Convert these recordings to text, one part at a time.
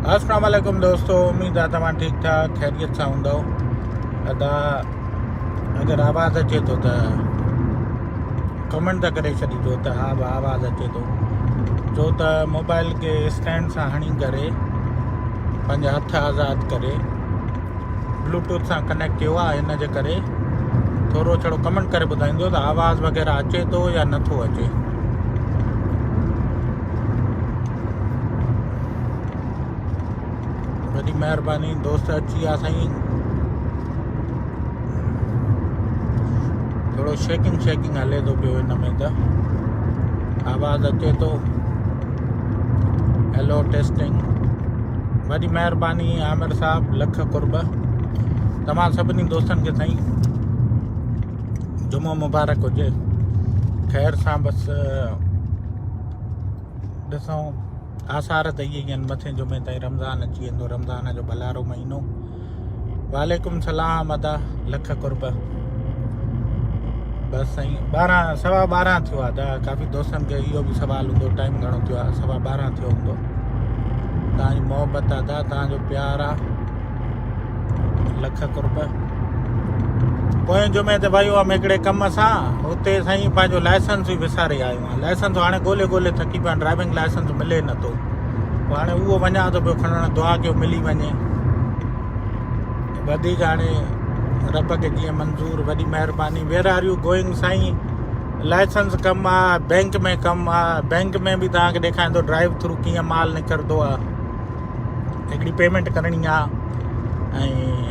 अस्सलाम वालेकुम दोस्तों, उम्मीद आहे तव्हां ठीक ठाक खैरियत सां हूंदव। अदा अगर आवाज़ अचे तो त कमेंट था करे छॾिजो त हा आवाज़ अचे तो। छो त मोबाइल के स्टैंड सां हणी करे पंहिंजा हथ आज़ाद करे ब्लूटूथ सां कनेक्ट कियो आहे, हिन जे करे थोरो छड़ो कमेंट करे ॿुधाईंदो त आवाज़ वग़ैरह अचे तो या नथो अचे। वॾी महिरबानी दोस्त अची विया साईं। थोरो शेकिंग हले थो पियो हिन में, त आवाज़ अचे तो। Hello testing. वॾी महिरबानी आमिर साहब, लख कुर्ब। तव्हां सभिनी दोस्तनि खे साईं जुमो मुबारक हुजे, ख़ैर सां। बसि ॾिसूं, आसार त इहे ई आहिनि, मथे जुमे ताईं रमज़ान अची वेंदो, रमज़ान जो भलारो महीनो। वालेकुम सलाम अदा, लख कुर्ब। बसि साईं 12:15 थियो आहे। काफ़ी दोस्तनि खे इहो बि सुवालु हूंदो, टाइम घणो थियो आहे? 12:15 थियो हूंदो। तव्हांजी मोहबत आहे, तव्हांजो प्यार आहे, लख कुर्ब। पोएं जुमे ते वियो हुअमि हिकिड़े कम सां, हुते साईं पंहिंजो लाइसेंस बि विसारे आयो आहियां। लाइसेंस हाणे ॻोल्हे थकी पिया, ड्राइविंग लाइसेंस मिले नथो। पोइ हाणे उहो वञा थो पियो खणणु, दुआ कयो मिली वञे। वधीक हाणे रब खे जीअं मंज़ूर, वॾी महिरबानी। वेर आर यू गोइंग साईं? लाइसेंस कमु आहे, बैंक में कमु आहे। बैंक में बि तव्हांखे ॾेखारींदो ड्राइव थ्रू कीअं माल निकिरंदो आहे। हिकिड़ी पेमेंट करणी आहे, ऐं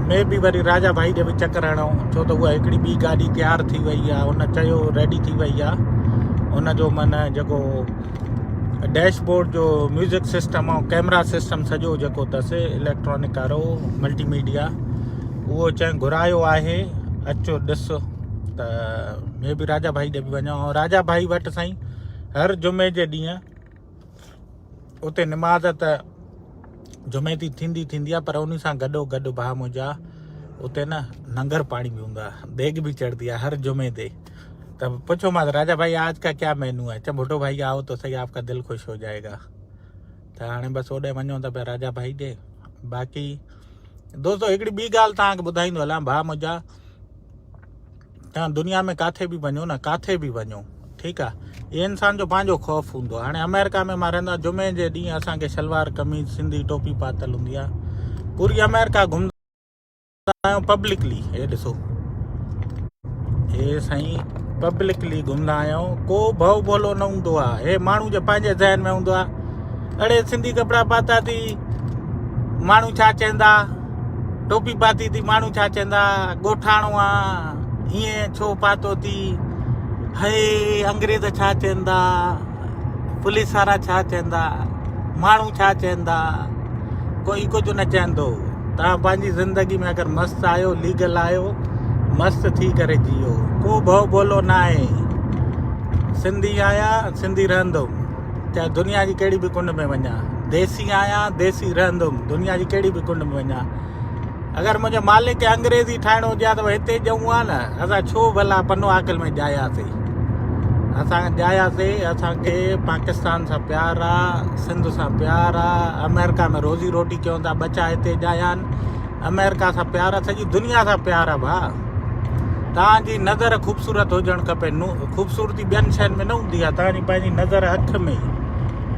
में बि वरी राजा भाई ॾे बि चकर हणो, छो त उहा हिकिड़ी ॿी गाॾी तयारु थी वई आहे। उन चयो रेडी थी वई आहे। उनजो माना जेको डैशबोर्ड जो म्यूज़िक सिस्टम ऐं कैमरा सिस्टम सॼो जेको अथसि इलेक्ट्रॉनिक वारो मल्टीमीडिया, उहो चई घुरायो आहे, अचो ॾिस। त में बि राजा भाई ॾे बि वञो। ऐं राजा भाई वटि साईं हर जुमे जे ॾींहुं उते निमाज़ त जुमे ती थींदी आहे, पर उन सां गॾो भाउ मुंहिंजा उते न लंगर पाणी बि हूंदो आहे, देग बि चढ़ंदी आहे हर जुमे ते। तो पूछो मां राजा भाई आज का क्या मेनू है? अच्छा भुट्टो भाई आओ तो सही, आपका दिल खुश हो जाएगा। तो हाणे बसि ओॾे वञो त पिया राजा भाई ॾे। बाक़ी दोस्तों हिकिड़ी ॿी ॻाल्हि तव्हांखे ॿुधाईंदो हलां, भाउ मुंहिंजा, तव्हां दुनिया में काथे बि वञो न, काथे बि वञो, ठीकु आहे, ये इंसान जो पंहिंजो ख़ौफ़ हूंदो आहे। हाणे अमेरिका में मां रहंदो आहियां, जुमे जे ॾींहुं असांखे शलवार कमीज़ सिंधी टोपी पातल हूंदी आहे। पूरी अमेरिका घुमंदा आहियूं पब्लिकली। हे ॾिसो, हे साईं पब्लिकली घुमंदा आहियूं, को भउ भोलो न हूंदो आहे। हे माण्हू जे पंहिंजे ज़हन में हूंदो आहे, अड़े सिंधी कपिड़ा पाता थी माण्हू छा चवंदा, टोपी पाती थी माण्हू छा चवंदा, ॻोठाणो आहे हीअं छो पातो थी, हे अंग्रेज़ छा चवंदा, पुलिस वारा छा चवंदा, माण्हू छा चवंदा। कोई कुझु न चवंदो। तव्हां पंहिंजी ज़िंदगी में अगरि मस्तु आहियो, लीगल आहियो, मस्तु थी करे जियो, को भउ भोलो न आहे। सिंधी आहियां, सिंधी रहंदुमि, चाहे दुनिया जी कहिड़ी बि कुंड में वञा। देसी आहियां, देसी रहंदुमि, दुनिया जी कहिड़ी बि कुंड में वञा। अगरि मुंहिंजे मालिक खे अंग्रेज़ी ठाहिणो हुजे त हिते ॼऊं आहे न, असां छो भला पनो आकल में ॼायासीं। असां ॼायासीं, असांखे पाकिस्तान सां प्यारु आहे, सिंध सां प्यारु आहे। अमेरिका में रोज़ी रोटी कयूं था, बचा हिते ॼाया आहिनि। अमेरिका सां प्यारु आहे, सॼी दुनिया सां प्यारु आहे। भाउ तव्हांजी नज़र ख़ूबसूरत हुजणु खपे। ख़ूबसूरती ॿियनि शयुनि में न हूंदी आहे, तव्हांजी पंहिंजी नज़र अख में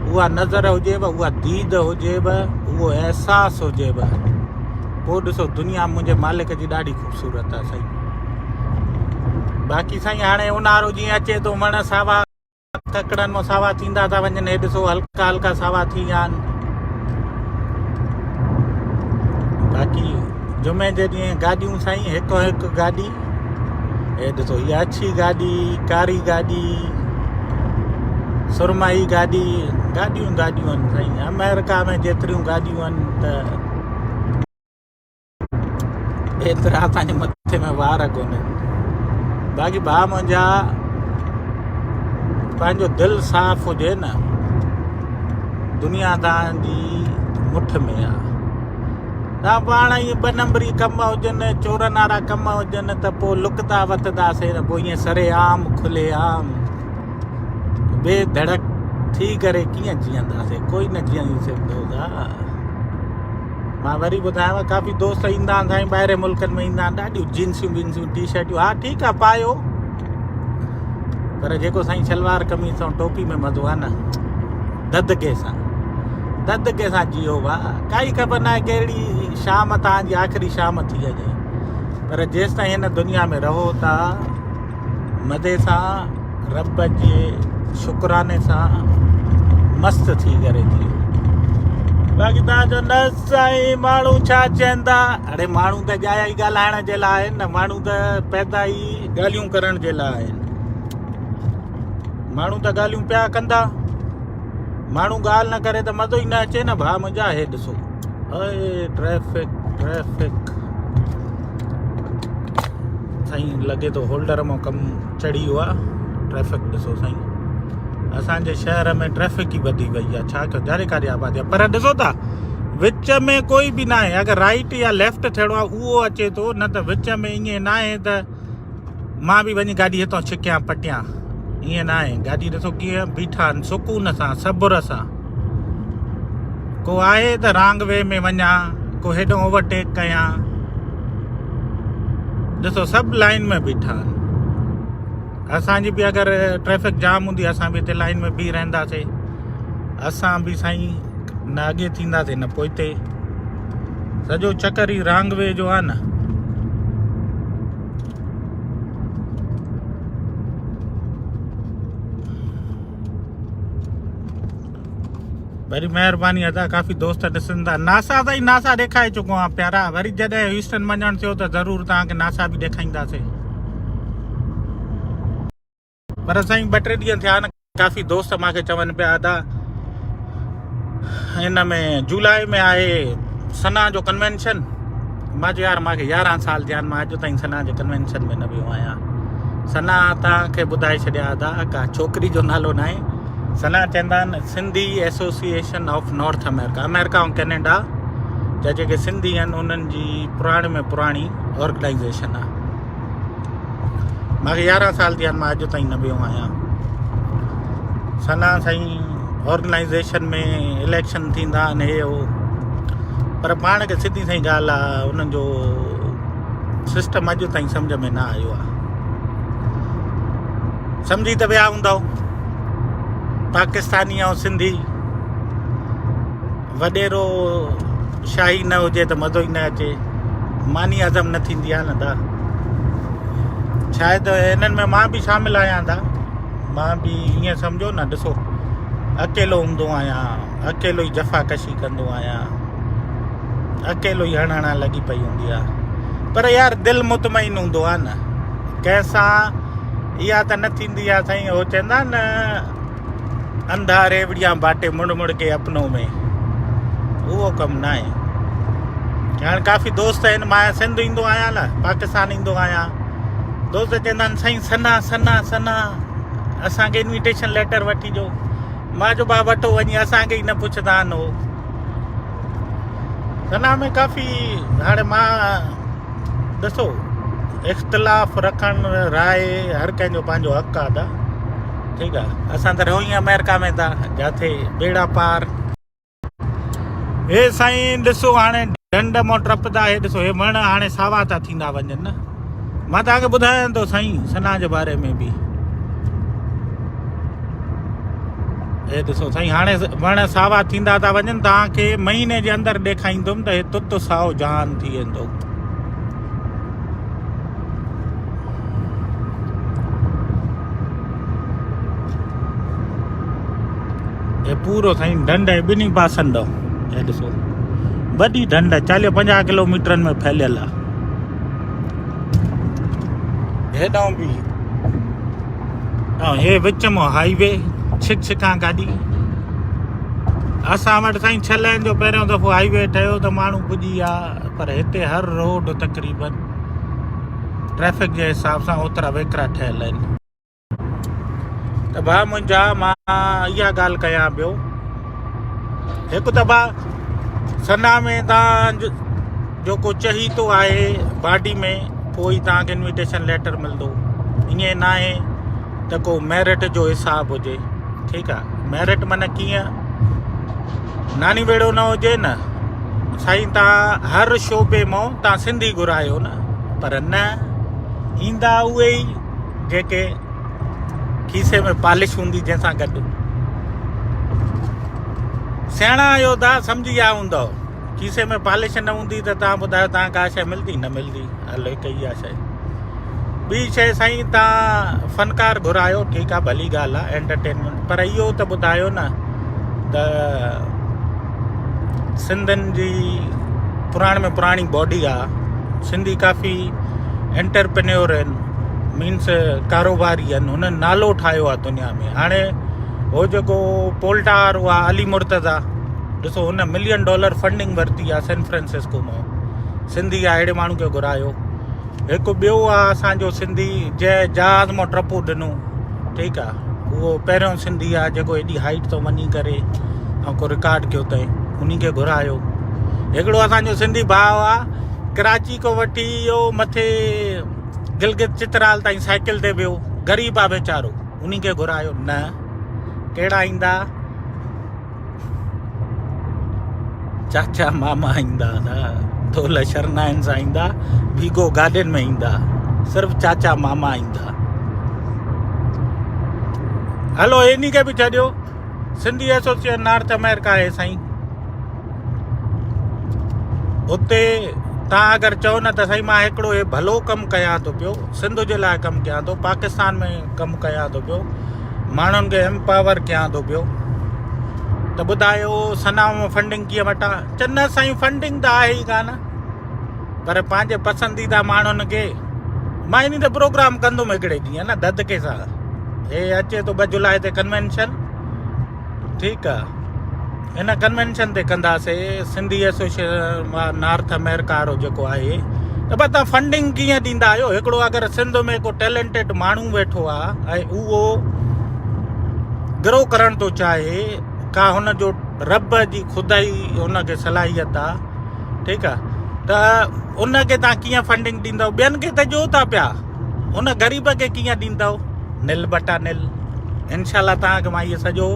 उहा नज़र हुजेव, उहा दीद हुजेव, उहो अहसासु हुजेव, पोइ ॾिसो दुनिया मुंहिंजे मालिक जी ॾाढी ख़ूबसूरत आहे साईं। बाक़ी साईं हाणे ऊन्हारो जीअं अचे थो, वण सावा ककड़नि मां सावा थींदा था वञनि। हे ॾिसो हल्का हल्का सावा थी विया आहिनि। बाक़ी जुमे जे ॾींहुं गाॾियूं साईं हिकु हिकु गाॾी। हे ॾिसो इहा अछी गाॾी, कारी गाॾी, सुरमाई गाॾी, गाॾियूं आहिनि साईं। अमेरिका में जेतिरियूं गाॾियूं आहिनि त एतिरा असांजे मथे में वार कोन्हनि। बाक़ी भाउ मुंहिंजा, पंहिंजो दिलि साफ़ु हुजे न, दुनिया तव्हांजी मुठ में आहे। तव्हां पाण इहे 2 नंबरी कम हुजनि, चोरनि वारा कम हुजनि, त पोइ लुकता वतंदासीं न। पोइ ईअं सरे आम खुले आम बेधड़क थी करे कीअं जीअंदासीं, कोई न जीअं सघंदो मां वरी ॿुधायांव काफ़ी दोस्त ईंदा आहिनि साईं ॿाहिरि मुल्कनि में ईंदा आहिनि, ॾाढियूं जींसियूं विंसियूं टी शर्टियूं, हा ठीकु आहे पायो, पर जेको साईं सलवार कमीज़ ऐं टोपी में मज़ो आहे न, ददके सां जियो वाह, काई ख़बर न आहे कहिड़ी शाम तव्हांजी आख़िरी शाम थी वञे, पर जेसि ताईं हिन दुनिया में रहो था मज़े सां रब जे शुक्राने सां मस्तु थी करे जियो। बाक़ी तव्हांजो न साईं माण्हू छा चवंदा, अड़े माण्हू त जाया ई ॻाल्हाइण जे लाइ आहिनि न, माण्हू त पैदा ई ॻाल्हियूं करण जे लाइ आहिनि, माण्हू त ॻाल्हियूं पिया कंदा, माण्हू ॻाल्हि न करे त मज़ो ई न अचे न भाउ मुंहिंजा। हे ॾिसो ट्रैफिक साईं लॻे थो होल्डर मां कमु चढ़ी वियो आहे, ट्रैफिक ॾिसो साईं, असांजे शहर में ट्रैफिक ई वधी वई आहे, छा कयो जारे कारे आबादी आहे, पर ॾिसो था विच में कोई बि न आहे, अगरि राइट या लेफ्ट थियणो आहे उहो अचे थो, न त विच में ईअं न आहे त मां बि वञी गाॾी हितां छिकियां पटियां, ईअं न आहे। गाॾी ॾिसो कीअं बीठा आहिनि सुकून सां सब्र सां, को आहे त रांग वे में वञा, को हेॾो ओवरटेक कयां, ॾिसो सभु लाइन में बीठा आहिनि। असांजी बि अगरि ट्रैफिक जाम हूंदी असां बि हिते लाइन में बीह रहंदासीं, असां बि साईं न अॻे थींदासीं न पोइते, सॼो चकर ई रांग वे जो आहे न। वरी महिरबानी अदा काफ़ी दोस्त ॾिसनि था, नासा ताईं नासा ॾेखारे चुको आहियां प्यारा, वरी जॾहिं ह्यूस्टन वञणु थियो त ज़रूरु तव्हांखे नासा बि ॾेखारींदासीं। पर साईं 2-3 ॾींहं थिया न, काफ़ी दोस्त मूंखे चवनि पिया अदा हिन में जुलाई में आहे सना जो कन्वेंशन, मां चयो यार मूंखे 11 साल थिया आहिनि, मां अॼु ताईं सना जे कन्वेंशन में न वियो आहियां। सना तव्हांखे ॿुधाए छॾिया अदा का छोकिरी जो नालो न आहे, सना चवंदा आहिनि Sindhi association of north America, America ऐं कैनेडा जा जेके सिंधी आहिनि उन्हनि जी पुराणे में पुराणी ऑर्गेनाइज़ेशन आहे। मूंखे 11 साल थिया आहिनि, मां अॼु ताईं न वियो आहियां। सना साईं ऑर्गेनाइज़ेशन में इलेक्शन थींदा आहिनि हे हो, पर पाण खे सिधी सही ॻाल्हि आहे उन्हनि जो सिस्टम अॼु ताईं सम्झ में न आयो आहे। सम्झी त विया हूंदव पाकिस्तानी ऐं सिंधी, वॾेरो शाही न हुजे त मज़ो ई न अचे, मानी हज़म न थींदी आहे न दा। शायदि हिननि में मां बि शामिलु आहियां था, मां बि ईअं सम्झो न, ॾिसो अकेलो हूंदो आहियां, अकेलो ई जफ़ाकशी कंदो आहियां, अकेलो ई हणण लॻी पई हूंदी आहे, पर यार दिलि मुतमइन हूंदो आहे न, कंहिंसां इहा त न थींदी आहे साईं, उहो चवंदा न अंधा रेवड़िया बाटे मुड़ मुड़ के अपनों में, उहो कमु न आहे। हाणे काफ़ी दोस्त आहिनि, मां सिंध ईंदो आहियां न, पाकिस्तान ईंदो आहियां, दोस्त चवंदा आहिनि साईं सना असांखे इन्विटेशन लेटर वठी ॾियो, मां जो भाउ वठो वञी, असांखे ई न पुछंदा आहिनि हो। सना में काफ़ी हाणे मां ॾिसो इख़्तिलाफ़ रखणु राय हर कंहिंजो पंहिंजो हक़ु आहे त ठीकु आहे, असां त रहो ई अमेरिका में था, जिथे बेड़ा पार। हे साईं ॾिसो हाणे ढंढ मां टपंदा, हे ॾिसो हे वण हाणे सावा था थींदा वञनि न, मां तव्हांखे ॿुधायां थो साईं सना जे बारे में बि। हे ॾिसो साईं हाणे वण सावा थींदा था वञनि, तव्हांखे महीने जे अंदरि ॾेखारींदुमि त हे तुत साओ जहान थी वेंदो। हे पूरो साईं ढंढ आहे ॿिन्ही पासनि ॾांहुं, हे ॾिसो वॾी ढंढ 40-50 किलोमीटरनि में फैलियल आहे, हेॾां बि ऐं हे विच मां हाईवे छिकां गाॾी। असां वटि साईं 6 लेन जो पहिरियों दफ़ो हाईवे ठहियो त माण्हू पुॼी विया, पर हिते हर रोड तक़रीबन ट्रैफिक जे हिसाब सां ओतिरा वेकिरा ठहियल आहिनि। त भाउ मुंहिंजा मां इहा ॻाल्हि कयां पियो, हिकु त भाउ सना में तव्हां जेको चही थो आहे बाडी में, पोइ ई तव्हांखे इन्विटेशन लेटर मिलंदो, ईअं न आहे त को मेरिट जो हिसाब हुजे, ठीकु आहे। मेरिट माना कीअं नानी वेड़ो न हुजे न साईं, तव्हां हर शोबे मां तव्हां सिंधी घुरायो न, पर न ईंदा उहे ई जेके खीसे में पॉलिश हूंदी जंहिंसां गॾु। सियाणा आहियो था, सम्झी विया हूंदव। खीसे में पॉलिश न हूंदी त तव्हां ॿुधायो तव्हां का शइ मिलंदी न मिलंदी। हलो हिकु ई आहे शइ। ॿी शइ साईं, तव्हां फ़नकार घुरायो, ठीकु आहे, भली ॻाल्हि आहे, एंटरटेनमेंट, पर इहो त ॿुधायो न त सिंधियुनि जी पुराणे में पुराणी बॉडी आहे। सिंधी काफ़ी एंटरप्रेन्योर आहिनि, मीन्स कारोबारी आहिनि, हुननि नालो ठाहियो आहे दुनिया में। हाणे हो जेको पोल्टार हुआ अली मुर्तज़ा, ॾिसो हुन $1 मिलियन फंडिंग वरिती आहे सैन फ्रांसिस्को मां। सिंधी आहे, अहिड़े माण्हू खे घुरायो। हिकु ॿियो आहे असांजो सिंधी जंहिं जहाज़ मां टपो ॾिनो, ठीकु आहे, उहो पहिरियों सिंधी आहे जेको एॾी हाइट तो वञी करे ऐं को रिकॉर्ड कयो अथई, उन खे घुरायो। हिकिड़ो असांजो सिंधी भाउ आहे, कराची को वठी इहो मथे गिलगित चित्राल ताईं साइकिल ते वियो, ग़रीब आहे वीचारो, उन खे घुरायो न। कहिड़ा ईंदा? चाचा मामा ईंदा न, थोल शरनाइन सां ईंदा, वीगो गार्डन में ईंदा, सिर्फ़ु चाचा मामा ईंदा। हलो इन खे बि छॾियो, सिंधी एसोसिएशन नॉर्थ अमेरिका आहे साईं, उते तव्हां अगरि चओ न त साईं मां हिकिड़ो हे भलो कमु कयां थो पियो, सिंध जे लाइ कमु कयां थो, पाकिस्तान में कमु कयां थो पियो, माण्हुनि खे एम्पावर कयां थो पियो, त ॿुधायो सनाम फंडिंग कीअं वठां? चवंदा साईं फंडिंग त आहे ई कान, पर पंहिंजे पसंदीदा माण्हुनि खे मां इन ते प्रोग्राम कंदुमि हिकिड़े ॾींहुं न ददके सां। हे अचे थो 2 जुलाई ते कन्वेंशन, ठीकु आहे, हिन कन्वेंशन ते कंदासीं सिंधी एसोसिएशन नॉर्थ अमेरिका वारो जेको आहे। त पर तव्हां फंडिंग कीअं ॾींदा आहियो? हिकिड़ो अगरि सिंध में को टैलेंटेड माण्हू वेठो आहे ऐं उहो ग्रो करणु थो चाहे, का हुनजो रब जी खुदाई हुनखे सलाहियत आहे, ठीकु आहे, त उनखे तव्हां कीअं फंडिंग ॾींदव? ॿियनि खे त ॾियो था पिया, उन ग़रीब खे कीअं ॾींदव? निल बटा निल। इनशाला तव्हांखे मां इहो सॼो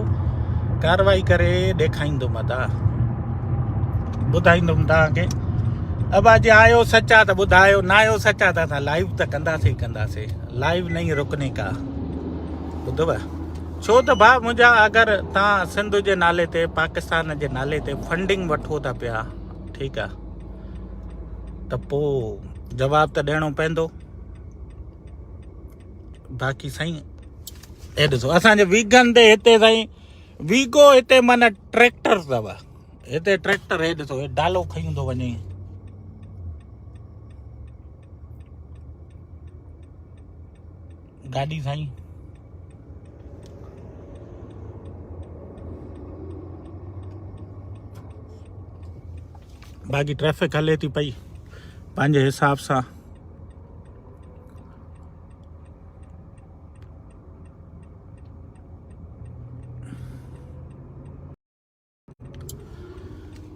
कार्रवाई करे ॾेखारींदुमि, ॿुधाईंदुमि तव्हांखे। अब अॼु आयो सचा त ॿुधायो, न आयो सचा त असां लाइव त कंदासीं, लाइव नहीं रुकने का, ॿुधव? छो त भाउ मुंहिंजा, अगरि तव्हां सिंध जे नाले ते, पाकिस्तान जे नाले ते फंडिंग वठो था पिया, ठीकु आहे, त पोइ जवाबु त ॾियणो पवंदो। बाक़ी साईं हे ॾिसो असांजे वीगन ते हिते साईं वीगो, हिते माना ट्रैक्टर अथव, हिते ट्रैक्टर, हे ॾिसो हे डालो खयूं थो वञे, गाॾी साईं। बाक़ी ट्रैफिक हले थी पई पंहिंजे हिसाब सां।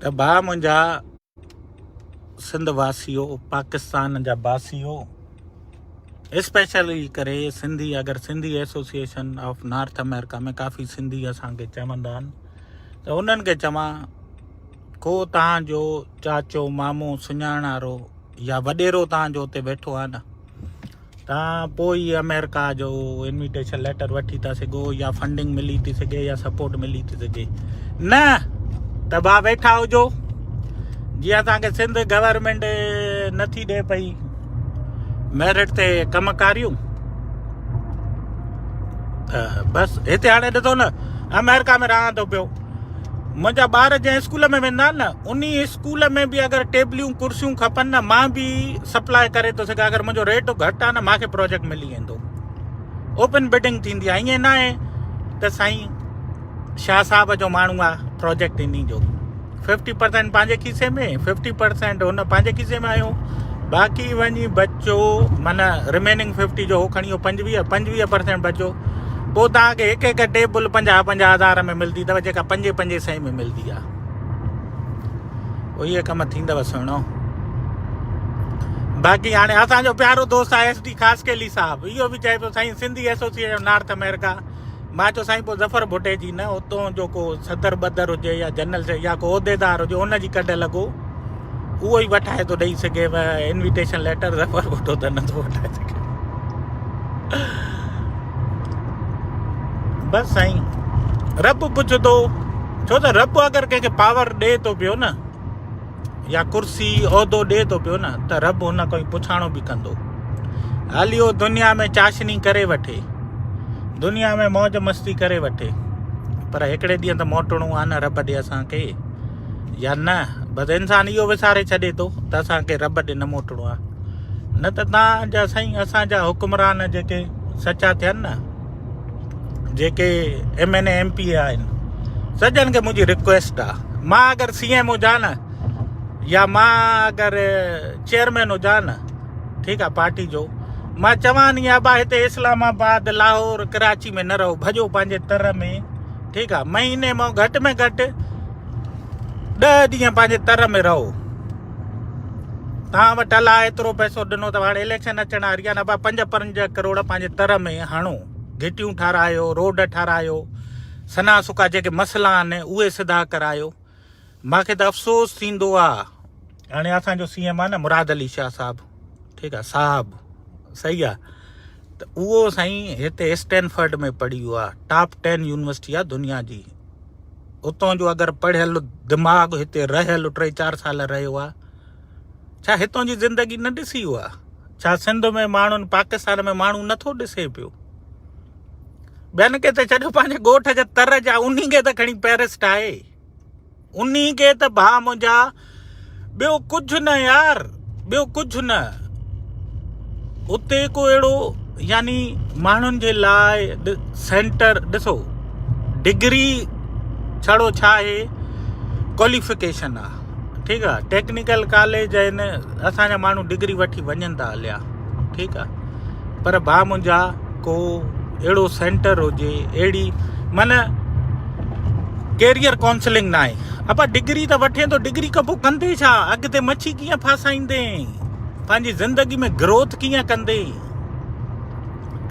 त भाउ मुंहिंजा सिंध वासियो, पाकिस्तान जा वासियो, स्पेशली करे सिंधी, अगरि Sindhi association of north America में काफ़ी सिंधी असांखे चवंदा आहिनि, त उन्हनि खे चवां को तव्हांजो चाचो मामो सुञाणारो या वॾेरो तव्हांजो उते वेठो आहे न, तव्हां पोइ ई अमेरिका जो इन्विटेशन लेटर वठी था सघो, या फंडिंग मिली थी सघे, या सपोर्ट मिली थी सघे। न त भाउ वेठा हुजो, जीअं असांखे सिंध गवर्नमेंट नथी ॾिए पई मेरिट ते कमकारियूं, त बसि हिते हाणे ॾिसो न अमेरिका में रहां थो पियो, मुंहिंजा ॿार जंहिं स्कूल में वेंदा आहिनि न, उन स्कूल में बि अगरि टेबलियूं कुर्सियूं खपनि न, मां बि सप्लाई करे थो सघां। अगरि मुंहिंजो रेट घटि आहे न, मूंखे प्रोजेक्ट मिली वेंदो, ओपन बिडिंग थींदी आहे। ईअं न आहे त साईं शाह साहब जो माण्हू आहे प्रोजेक्ट इन जो 50% पंहिंजे खीसे में, 50% हुन पंहिंजे खीसे में आयो, बाक़ी वञी बचो माना रिमेनिंग 50 जो हो खणी 25% बचो, पोइ तव्हांखे हिकु हिकु टेबल 50-50 हज़ार में मिलंदी अथव, जेका 5-5 में मिलंदी आहे। पोइ इहे कम थींदव सुहिणो। बाक़ी हाणे असांजो प्यारो दोस्त आहे SD ख़ासकेली साहब, इहो बि चए पियो साईं सिंधी एसोसिएशन नॉर्थ अमेरिका मां चयो साईं पोइ ज़फ़र भुटे जी न उतां जो को सदर बदर हुजे या जनरल से या को उहिदेदार हुजे उनजी कढ लॻो उहो ई वठाए थो ॾेई सघे इन्विटेशन लेटर ज़फ़र भुटो त नथो वठाए सघे बसि साईं रब पुछंदो छो त रब अगरि कंहिंखे पावर ॾिए थो पियो न या कुर्सी उहिदो ॾिए थो पियो न त रब हुन कोई पुछाणो बि कंदो हलियो दुनिया में चाशनी करे वठे दुनिया में मौज मस्ती करे वठे पर हिकिड़े ॾींहं त मोटणो आहे न रब ॾे असांखे या न बसि इंसानु इहो विसारे छॾे थो त असांखे रब ॾे न मोटणो आहे न त तव्हांजा साईं असांजा हुकुमरान जेके सचा थियनि न जेके MNA MP आहिनि सॼनि खे मुंहिंजी रिक्वेस्ट आहे मां अगरि CM हुजां न या मां अगरि चेयरमैन हुजां न ठीकु आहे पार्टी जो मां चवानी आहे भाउ हिते इस्लामाबाद लाहौर कराची में न रहो भॼो पंहिंजे तर में ठीकु आहे महीने में घटि 10 ॾींहं पंहिंजे तर में रहो तव्हां वटि अलाए एतिरो पैसो ॾिनो त हाणे इलेक्शन अचण वारी आहे न भाउ 5 करोड़ पंहिंजे तर में हणो घिटियूं ठारायो रोड ठारायो सना सुका जेके मसइला आहिनि उहे सिधा करायो मूंखे त अफ़सोस थींदो आहे हाणे असांजो CM आहे न मुराद अली शाह साहिबु ठीकु आहे साहिबु सही आहे त उहो साईं हिते स्टैनफर्ड में पढ़ी आहे टॉप 10 यूनिवर्सिटी आहे दुनिया जी उतां जो अगरि पढ़ियल दिमाग़ हिते रहियल 3-4 साल रहियो आहे छा हितां जी ज़िंदगी न ॾिसी हुआ छा सिंध में माण्हुनि पाकिस्तान में माण्हू नथो ॾिसे पियो ॿियनि खे त छॾो पंहिंजे ॻोठ जा तर जा उन खे त खणी पैरिस्ट आहे उन खे त भाउ मुंहिंजा ॿियो कुझु न यार ॿियो कुझु न उते को अहिड़ो यानी माण्हुनि जे लाइ सेंटर ॾिसो डिग्री छड़ो छा आहे क्वालिफिकेशन आहे ठीकु आहे टेक्निकल कॉलेज आहिनि असांजा माण्हू डिग्री वठी वञनि था हलिया ठीकु आहे पर भाउ मुंहिंजा को अहिड़ो सेंटर हुजे अहिड़ी माना कैरियर काउंसलिंग न आहे अपा डिग्री त वठे थो डिग्री खां पोइ कंदे छा अॻिते मच्छी कीअं फासाईंदे पंहिंजी ज़िंदगी में ग्रोथ कीअं कंदे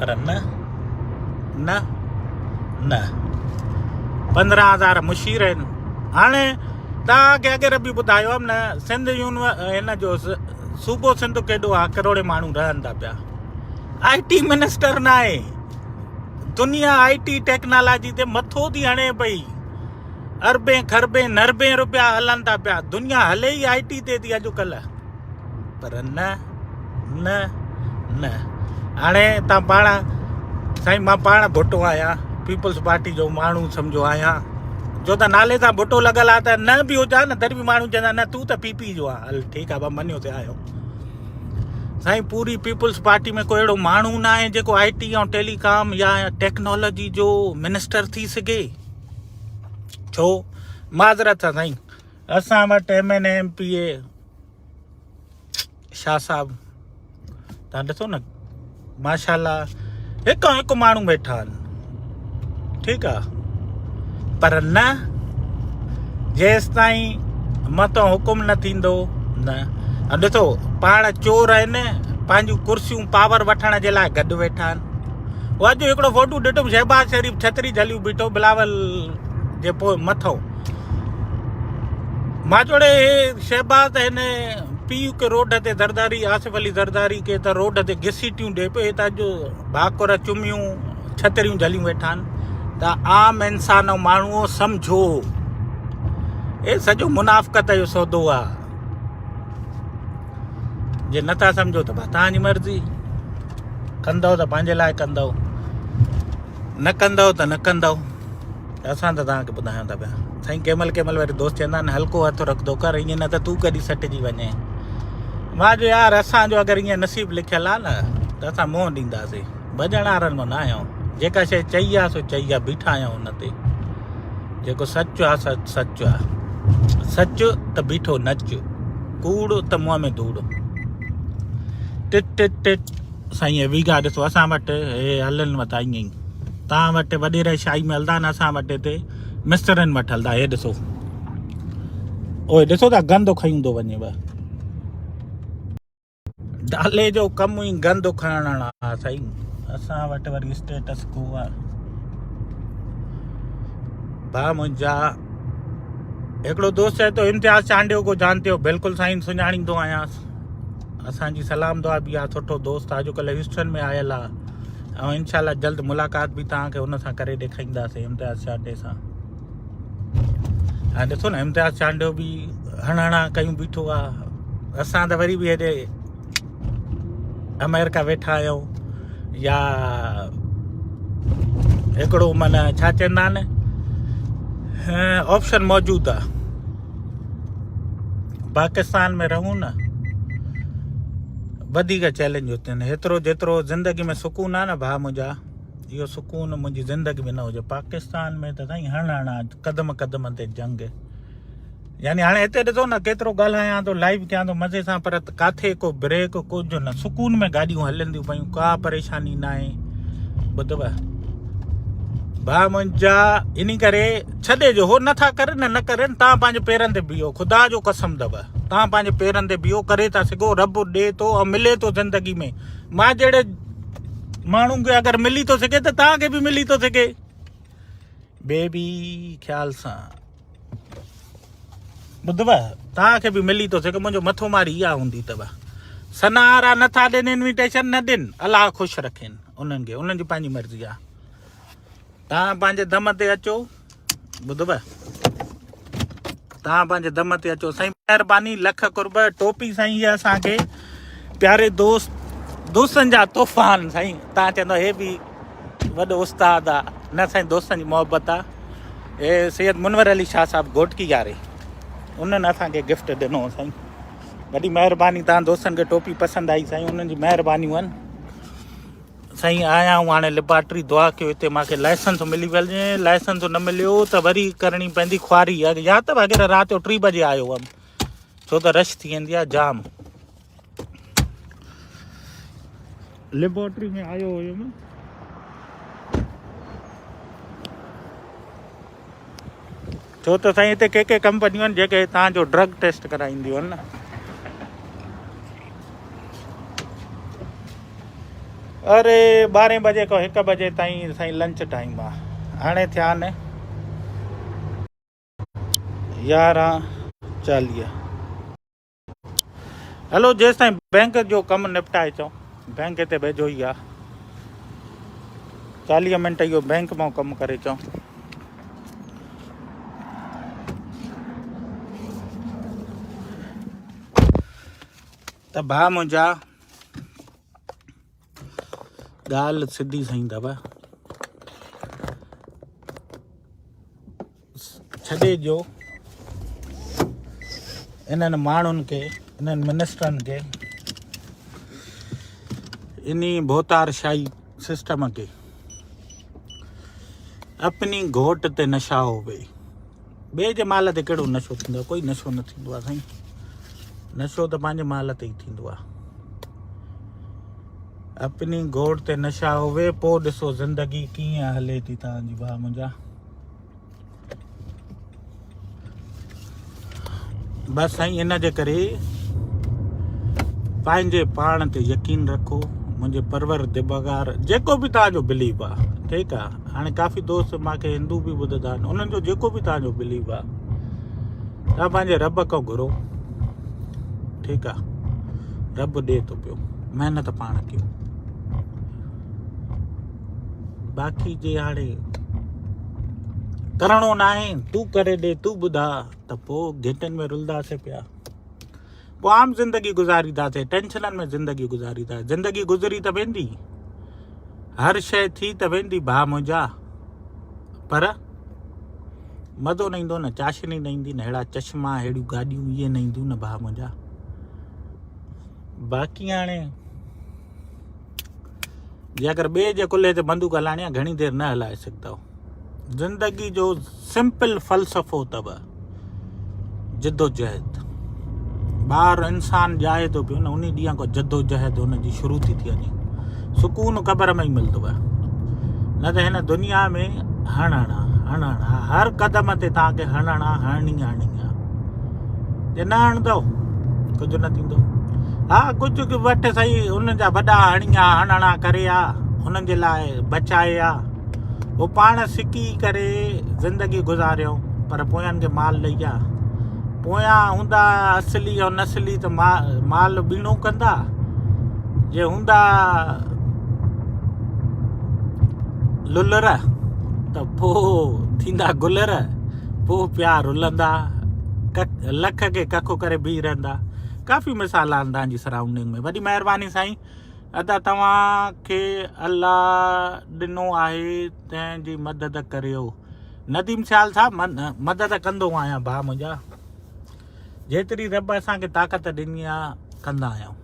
पर न न न 15,000 मुशीर आहिनि हाणे तव्हांखे अॻे बि ॿुधायो हुअमि न सिंध हिन जो सूबो सिंध केॾो आहे करोड़े माण्हू रहनि था पिया IT मिनिस्टर न आहे दुनिया IT टेक्नोलॉजी ते मथो थी हणे पई अरबे खरबे नरबे रुपया हलनि था पिया दुनिया हले ई IT ते थी अॼुकल्ह पर न न न हाणे तव्हां पाण साईं मां पाण भुटो आहियां पीपल्स पार्टी जो माण्हू सम्झो आहियां जो त नाले सां भुटो लॻल आहे त न बि हुजां न तॾहिं बि माण्हू चवंदा न तूं त PP जो आहे हल ठीकु आहे मञियो ते आहियो साईं पूरी पीपल्स पार्टी में कोई अहिड़ो माण्हू न आहे जेको IT ऐं टेलीकॉम या टेक्नोलॉजी जो मिनिस्टर थी सघे छो माज़रत आहे साईं असां वटि MNA MPA शाह साहब तव्हां ॾिसो न माशाल्लाह हिकु माण्हू वेठा आहिनि ठीकु आहे पर न जेसि ताईं मथां हुकुम न थींदो न ॾिसो पाण चोर आहिनि पंहिंजूं कुर्सियूं पावर वठण जे लाइ गॾु वेठा आहिनि उहो अॼु हिकिड़ो फोटू ॾिठो शहबाज शरीफ़ छतरी झलियूं बीठो बिलावल जे पोइ मथो मां चोड़े शहबाज हिन पीउ के रोड ते ज़रदारी आसिफ अली ज़रदारी के त रोड ते घिसीटियूं ॾिए पियो त अॼु भाकुर चुमियूं छतरियूं झलियूं वेठा आहिनि त आम इंसान माण्हूअ सम्झो हे सॼो मुनाफ़क़त जो सौदो आहे जे नथा सम्झो त तव्हांजी मर्ज़ी कंदव त पंहिंजे लाइ कंदव न कंदव त न कंदव असां त तव्हांखे ॿुधायूं था पिया साईं कंहिं महिल वरी दोस्त चवंदा आहिनि हल्को हथु रखंदो कर ईअं न त तूं कॾहिं सटिजी वञे मां जो यार असांजो अगरि ईअं नसीब लिखियलु आहे न त असां मुंहुं ॾींदासीं भॼण वारनि मां न आहियूं जेका शइ चई आहे सो चई आहे बीठा आहियूं हुन ते जेको सच आहे सच आहे सच त बीठो नच कूड़ त मुंहं में धूड़ टिट टिट टिट साईं वीघा ॾिसो असां वटि हे हलनि वता ईअं ई तव्हां वटि वॾेरे शाही में हलंदा आहिनि असां वटि हिते मिस्टरनि वटि हलंदा हे ॾिसो ओए ॾिसो था गंद खयूं वञेव डाले जो कमु ई गंद खणणु आहे साईं असां वटि वरी स्टेटस को आहे भाउ मुंहिंजा हिकिड़ो दोस्त है तो इम्तियाज़ चांडियो को जानते हो? बिल्कुलु साईं, सुञाणींदो आहियांसि। असांजी सलाम दुआ बि आहे, सुठो दोस्त आहे, अॼुकल्ह ह्यूस्टन में आयल आहे। ऐं इनशाला जल्द मुलाक़ात बि तव्हांखे हुन सां करे ॾेखारींदासीं, इम्तियाज़ चांडे सां। हाणे ॾिसो न, इम्तियाज़ चांडियो बि हणा कयूं बीठो आहे। असां त वरी बि हेॾे अमेरिका वेठा आहियूं, या हिकिड़ो माना छा चवंदा आहिनि, ऑप्शन मौजूदु आहे। पाकिस्तान में रहूं न, वधीक चैलेंज होते आहिनि। हेतिरो जेतिरो ज़िंदगी में सुकून आहे न भाउ मुंहिंजा, इहो सुकून मुंहिंजी ज़िंदगी में न हुजे। पाकिस्तान में त साईं हणा क़दम क़दम ते जंग। यानी हाणे हिते ॾिसो न, केतिरो ॻाल्हायां थो, लाइव कयां थो मज़े सां, पर किथे को ब्रेक कुझु न, सुकून में गाॾियूं हलंदियूं पियूं, का परेशानी न आहे। ॿुधव भाउ मुंहिंजा, इन करे छॾे जो, हो नथा करनि न करनि, तव्हां पंहिंजे पेरनि ते बीहो। ख़ुदा जो कसम अथव, तव्हां पंहिंजे पेरनि ते बीहो, करे था सघो। रब ॾिए थो ऐं मिले थो ज़िंदगी में। मां जहिड़े माण्हू खे अगरि मिली थो सघे त तव्हांखे बि मिली थो सघे। बेबी ख़्याल सां ॿुधव, तव्हांखे बि मिली थो सघे। मुंहिंजो मथो मारी इहा हूंदी अथव। सनारा नथा ॾियनि इन्विटेशन, न ॾियनि, अलाह ख़ुशि रखेनि उन्हनि खे, उन्हनि जी पंहिंजी मर्ज़ी आहे। तव्हां पंहिंजे दम ते अचो, ॿुधव, तव्हां पंहिंजे दम ते अचो। साईं महिरबानी, लख कुर्ब। टोपी साईं इहा असांखे प्यारे दोस्तनि जा तोहफ़ा साईं। तव्हां चवंदो हे बि वॾो उस्ताद आहे, न साईं, दोस्तनि जी मोहबत आहे। हे सैयद मुनवर अली शाह साहिबु घोटकी वारे, उन्हनि असांखे गिफ्ट ॾिनो साईं। वॾी महिरबानी, तव्हां दोस्तनि खे टोपी पसंदि आई साईं, उन्हनि जी महिरबानियूं आहिनि साईं। आया हूं हाणे लिबार्ट्री, दुआ कयो हिते मूंखे लाइसेंस मिली वञे। लाइसेंस न मिलियो त वरी करणी पवंदी ख्वारी। या त वग़ैरह राति जो 3 बजे आयो हुअमि, छो त रश थी वेंदी आहे जाम। लेबोरेटरी में आयो हुयुमि, छो त साईं हिते के कंपनियूं आहिनि जेके तव्हांजो ड्रग टेस्ट कराईंदियूं आहिनि न। अरे 12 बजे खां 1 बजे ताईं साईं लंच टाइम आहे। हाणे थिया आहिनि 11:40। हलो जेसि ताईं बैंक जो कमु निपटाए अचूं। बैंक हिते वेझो ई आहे, 40 मिंट इहो बैंक मां कमु करे अचूं। त भाउ मुंहिंजा, ॻाल्हि सिधी सही अथव। छॾे ॾियो इन्हनि माण्हुनि खे, इन्हनि मिनिस्टरनि खे, इन्ही भोतारशाही सिस्टम खे। अपनी घोट ते नशा होवे, ॿिए जे माल ते कहिड़ो नशो थींदो आहे? कोई नशो न थींदो आहे साईं। नशो त पंहिंजे माल ते ई थींदो आहे। अपनी घोट ते नशा होवे, पोइ ॾिसो ज़िंदगी कीअं हले थी तव्हांजी भाउ मुंहिंजा। बसि साईं, इन जे करे पंहिंजे पाण ते यकीन रखो। मुंहिंजे परवरदिगार जेको बि तव्हांजो बिलीव आहे, ठीकु आहे। हाणे काफ़ी दोस्त मूंखे हिंदू बि ॿुधंदा आहिनि, उन्हनि जो जेको बि तव्हांजो बिलीव आहे, तव्हां पंहिंजे रब खां घुरो, ठीकु आहे। रब ॾिए थो पियो, महिनत पाण कयो। बाक़ी जे हाणे करिणो न आहे, तूं करे ॾे, तूं ॿुधा, त पोइ घिटनि में रुलंदासीं पिया। पोइ आम ज़िंदगी गुज़ारींदासीं, टेंशननि में ज़िंदगी गुज़ारींदासीं। ज़िंदगी गुज़री त वेंदी, हर शइ थी त वेंदी भाउ मुंहिंजा, पर मज़ो न ईंदो न, चाशनी न ईंदी न, अहिड़ा चश्मा, अहिड़ियूं गाॾियूं इहे न ईंदियूं न भाउ मुंहिंजा। बाक़ी हाणे जे अगरि ॿिए जे कुल्हे ते बंदूक हलाइणी आहे, घणी देरि न हलाए सघंदव। ज़िंदगी जो सिंपल फ़लसफ़ो अथव जद्दोजहद। ॿार इंसान ॼाए थो पियो न, उन ॾींहं खां जद्दोजहद हुनजी शुरू थी वञे। सुकून क़बर में ई मिलंदव, न त हिन दुनिया में हणणा हर क़दम ते तव्हांखे हणणा हणणी आहे। जे न हणंदव कुझु न थींदो। हा, कुझु वटि सही हुननि जा वॾा हणिया हणणा करे आ, हुननि जे लाइ बचाए आ, वो पाण सिकी करे ज़िंदगी गुज़ारियो पर पोयनि खे माल ॾेई आ। पोयां हूंदा असली ऐं नसली त माल बीणो कंदा, जे हूंदा लुलर त पोइ थींदा गुलर, पोइ पिया रुलंदा, लख खे कखो करे बीह रहंदा। काफ़ी मिसाल आहिनि तव्हांजी सराउंडिंग में। वॾी महिरबानी साईं, अदा तव्हांखे अल्लाह ॾिनो आहे तंहिंजी मदद करियो। नदीम सियाल साहब, मदद कंदो आहियां भाउ मुंहिंजा, जेतिरी रब असांखे ताक़त ॾिनी आहे कंदा आहियूं।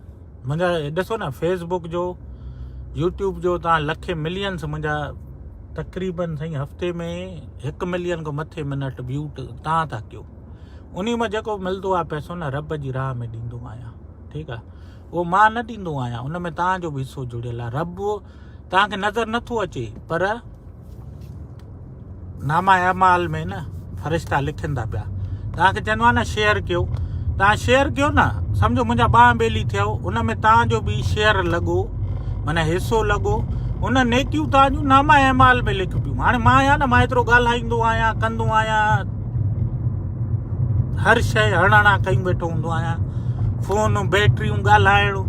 मुंहिंजा ॾिसो न, फेसबुक जो, यूट्यूब जो तव्हां लखे मिलियंस मुंहिंजा तक़रीबन साईं हफ़्ते में 1 मिलियन खां मथे मिनट व्यू तव्हां था कयो। उन में जेको मिलंदो आहे पैसो न, रब जी राह में ॾींदो आहियां, ठीकु आहे। उहो मां न ॾींदो आहियां, उन में तव्हांजो बि हिसो जुड़ियल आहे। रब तव्हांखे नज़र नथो अचे, पर नामा अमाल में न फ़रिश्ता लिखनि था पिया। तव्हांखे चवंदो आहे न शेयर कयो, तव्हां शेयर कयो न, सम्झो मुंहिंजा 2 ॿेली थियो, उन में तव्हांजो बि शेयर लॻो, माना हिसो लॻो, उन नेकियूं तव्हांजूं नामा अमाल में लिख पियूं। हाणे मां आहियां न, मां एतिरो ॻाल्हाईंदो आहियां, कंदो आहियां, हर शइ हणणा कयूं वेठो हूंदो आहियां, फ़ोन बैटरियूं ॻाल्हाइणु।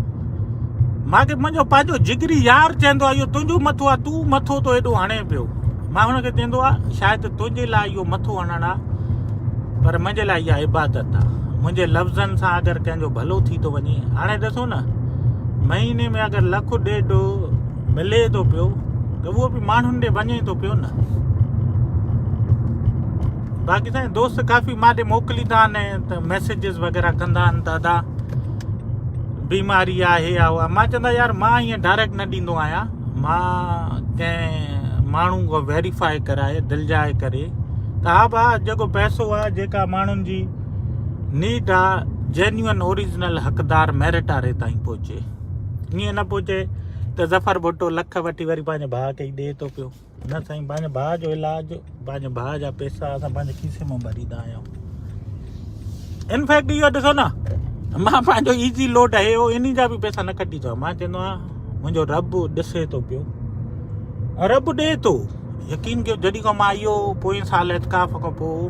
मूंखे मुंहिंजो पंहिंजो जिगरी यार चवंदो आहे इहो तुंहिंजो मथो आहे, तूं मथो तो एॾो हणे पियो। मां हुनखे चवंदो आहे शायदि तुंहिंजे लाइ इहो मथो हणणु आहे, पर मुंहिंजे लाइ इहा इबादत आहे। मुंहिंजे लफ़्ज़नि सां अगरि कंहिंजो भलो थी थो वञे, हाणे ॾिसो न, महीने में अगरि 1.5 लख मिले थो पियो त उहो बि माण्हुनि ॾे वञे थो पियो न। बाक़ी साईं दोस्त काफ़ी मां ॾे मोकिलींदा आहिनि त मैसेजिस वग़ैरह कंदा आहिनि, दादा बीमारी आहे या उहा। मां चवंदा यार, मां ईअं डायरेक्ट न ॾींदो आहियां, मां कंहिं माण्हू को वेरीफाई कराए दिलजाए करे त हा भाउ जेको पैसो आहे, जेका माण्हुनि जी नीड आहे, जेन्युअन ओरिजिनल हक़दार मेरिट वारे ताईं पहुचे। ईअं न पहुचे त ज़फ़र भुट्टो लख वठी वरी पंहिंजे भाउ खे ई ॾिए थो पियो। न साईं, पंहिंजे भाउ जो इलाजु, पंहिंजे भाउ जा पैसा असां पंहिंजे खीसे मां भरींदा आहियूं। इनफैक्ट इहो ॾिसो न, मां पंहिंजो ईज़ी लोड आहे उहो इन जा बि पैसा न कटी थो। मां चवंदो आहियां मुंहिंजो रब ॾिसे थो पियो, ऐं रब ॾिए थो। यकीन कयो, जॾहिं खां मां इहो पोएं साल एतकाफ़ खां पोइ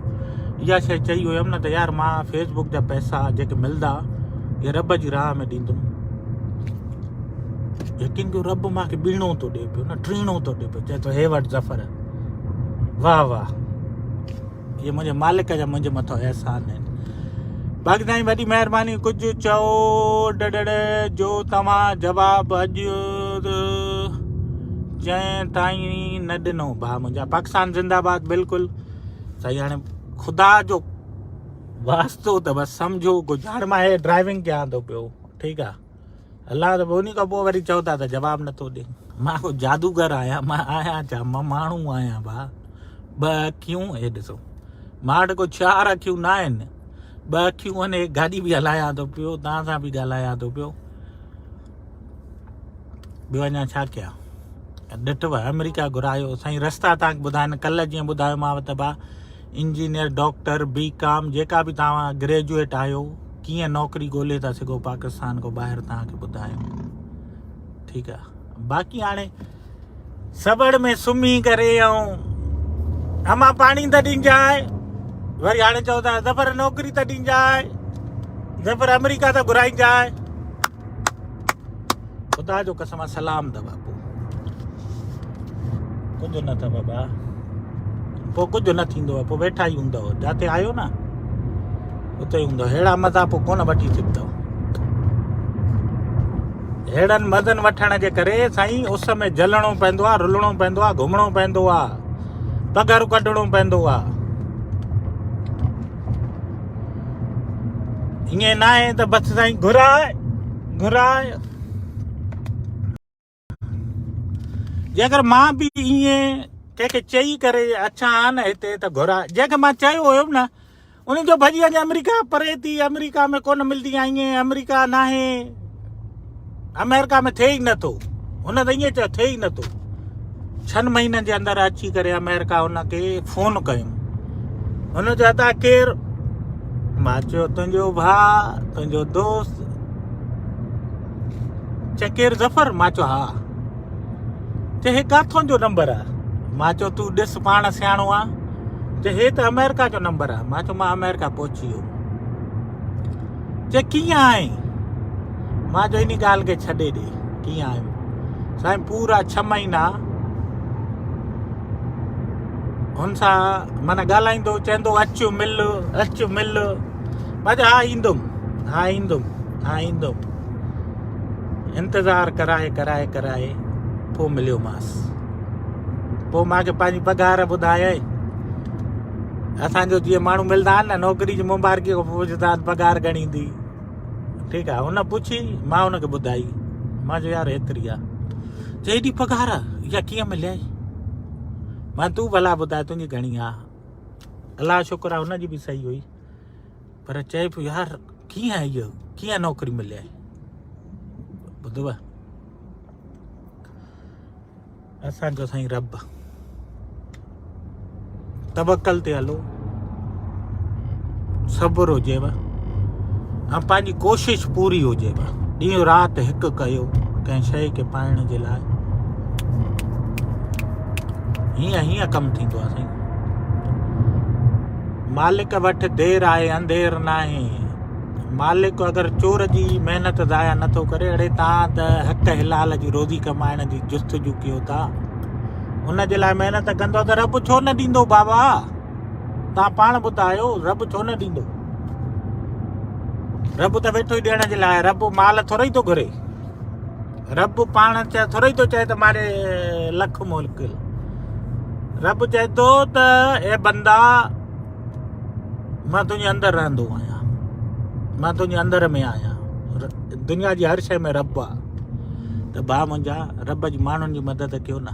इहा शइ चई हुयमि न त यार मां फेसबुक जा पैसा जेके मिलंदा इहे रब जी राह में ॾींदुमि, यकीन कयो रब मूंखे बीणो थो ॾिए पियो न, टीणो थो ॾिए पियो। चए थो हे वटि ज़फ़र, वाह वाह, इहे मुंहिंजे मालिक जा मुंहिंजे मथां अहसान आहिनि। बाक़ी ताईं वॾी महिरबानी, कुझु चओ डॾड़ जो तव्हां जवाबु अॼु जंहिं ताईं न ॾिनो। भाउ मुंहिंजा पाकिस्तान ज़िंदाबाद, बिल्कुलु सही। हाणे ख़ुदा जो वास्तो त बसि सम्झो कुझु। हाणे मां हे ड्राइविंग कयां थो पियो, ठीकु आहे, अलाह त उन खां पोइ वरी चओ था त जवाबु नथो ॾे। मां को जादूगर आहियां, मां आहियां छा, मां माण्हू आहियां भाउ। 2 अखियूं, हे ॾिसो मां वटि को 4 अखियूं न आहिनि, 2 अखियूं आहिनि, गाॾी बि हलायां थो पियो, तव्हां सां बि ॻाल्हायां थो पियो, ॿियो अञा छा कयां। ॾिठव अमेरिका घुरायो साईं, रस्ता तव्हांखे ॿुधाइनि। कल्ह जीअं ॿुधायोमांव त भाउ इंजीनियर, डॉक्टर, BCom, जेका बि तव्हां ग्रेजुएट आहियो, कीअं नौकिरी ॻोल्हे था सघो पाकिस्तान खां ॿाहिरि, तव्हांखे ॿुधायो, ठीकु आहे। बाक़ी हाणे सबड़ में सुम्ही करे ऐं अमा पाणी त ॾिजाए, वरी हाणे चओ था ज़फ़र नौकिरी त ॾिजाए, ज़फ़र अमेरिका त घुराइजाए। ख़ुदा जो कसम सलाम अथव, कुझु न अथव भाउ, पोइ कुझु न थींदो आहे, पोइ वेठा ई हूंदव, जिते आयो न उते ई हूंदव। अहिड़ा मज़ा पोइ कोन वठी सघंदव। अहिड़नि मज़नि वठण जे करे साईं उस में जलणो पवंदो आहे, रुलणो पवंदो आहे, घुमणो पवंदो आहे, पघर कढणो पवंदो आहे। ईअं न आहे त बसि साईं घुराए घुराए। जेकर मां बि ईअं कंहिंखे चई करे अचां हा न हिते त घुराए, जंहिंखे मां चयो हुयुमि न उन जो भॼी वञे अमेरिका परे थी, अमेरिका में कोन मिलंदी आहे, ईअं अमेरिका न आहे, अमेरिका में थिए ई नथो। हुन त ईअं चयो थिए ई नथो। 6 महीननि जे अंदरि अची करे अमेरिका हुनखे फ़ोन कयुमि, हुन चयो था केरु? मां चयो तुंहिंजो भाउ, तुंहिंजो दोस्त। चए केरु ज़फ़र? मां चयो हा। चए हे किथां जो नंबर आहे? मां चयो तूं ॾिस पाण सियाणो आहे चए हे त अमेरिका जो नंबर आहे। मां चयो मां अमेरिका पहुची वियो। चए कीअं आई? मां चयो इन ॻाल्हि खे छॾे ॾे, कीअं आहियूं साईं? पूरा 6 महीना हुन सां माना ॻाल्हाईंदो, चवंदो अचु मिल अचु मिल। मां चयो हा ईंदुमि, हा ईंदुमि, हा ईंदुमि। इंतज़ारु कराए कराए कराए पोइ मिलियोमांसि। पोइ मूंखे पंहिंजी पघार ॿुधाए। असांजो जीअं माण्हू मिलंदा आहिनि न नौकिरी जी मुबारकी खां पोइ पुछंदा आहिनि पघार घणी ईंदी, ठीकु आहे। हुन पुछी, मां हुनखे ॿुधाई। मां चयो यार एतिरी आहे। चए हेॾी पघार इहा कीअं मिलियई? मां तूं भला ॿुधाए तुंहिंजी घणी आहे? अलाह शुक्र आहे हुनजी बि सही हुई, पर चए पियो यार कीअं इहो कीअं नौकिरी मिलियई? ॿुधव असांजो साईं रब, तवक्कल ते हलो, सब्र हुजेव ऐं पंहिंजी कोशिशि पूरी हुजेव। ॾींहुं राति हिकु कयो कंहिं शइ खे पाइण जे लाइ। हीअं कमु थींदो आहे साईं। मालिक वटि देरि आहे अंधेर न आहे। मालिक अगरि चोर जी महिनत ज़ाया नथो करे, अड़े तव्हां त हक़ हिलाल जी रोज़ी कमाइण जी जुस्तजू कयो था, हुन जे लाइ महिनत कंदो त रब छो न ॾींदो? बाबा तव्हां पाण ॿुधायो, रब छो न ॾींदो? रब त वेठो ई ॾियण जे लाइ। रब माल थोरो ई थो घुरे। रब पाण थोरो ई थो चए त मारे लख मोकिल। रब चए थो त ए बंदा मां तुंहिंजे अंदरि रहंदो आहियां, मां तुंहिंजे अंदर में आहियां। दुनिया जी हर शइ में रब आहे। त भाउ मुंहिंजा रब जी माण्हुनि जी मदद कयो न,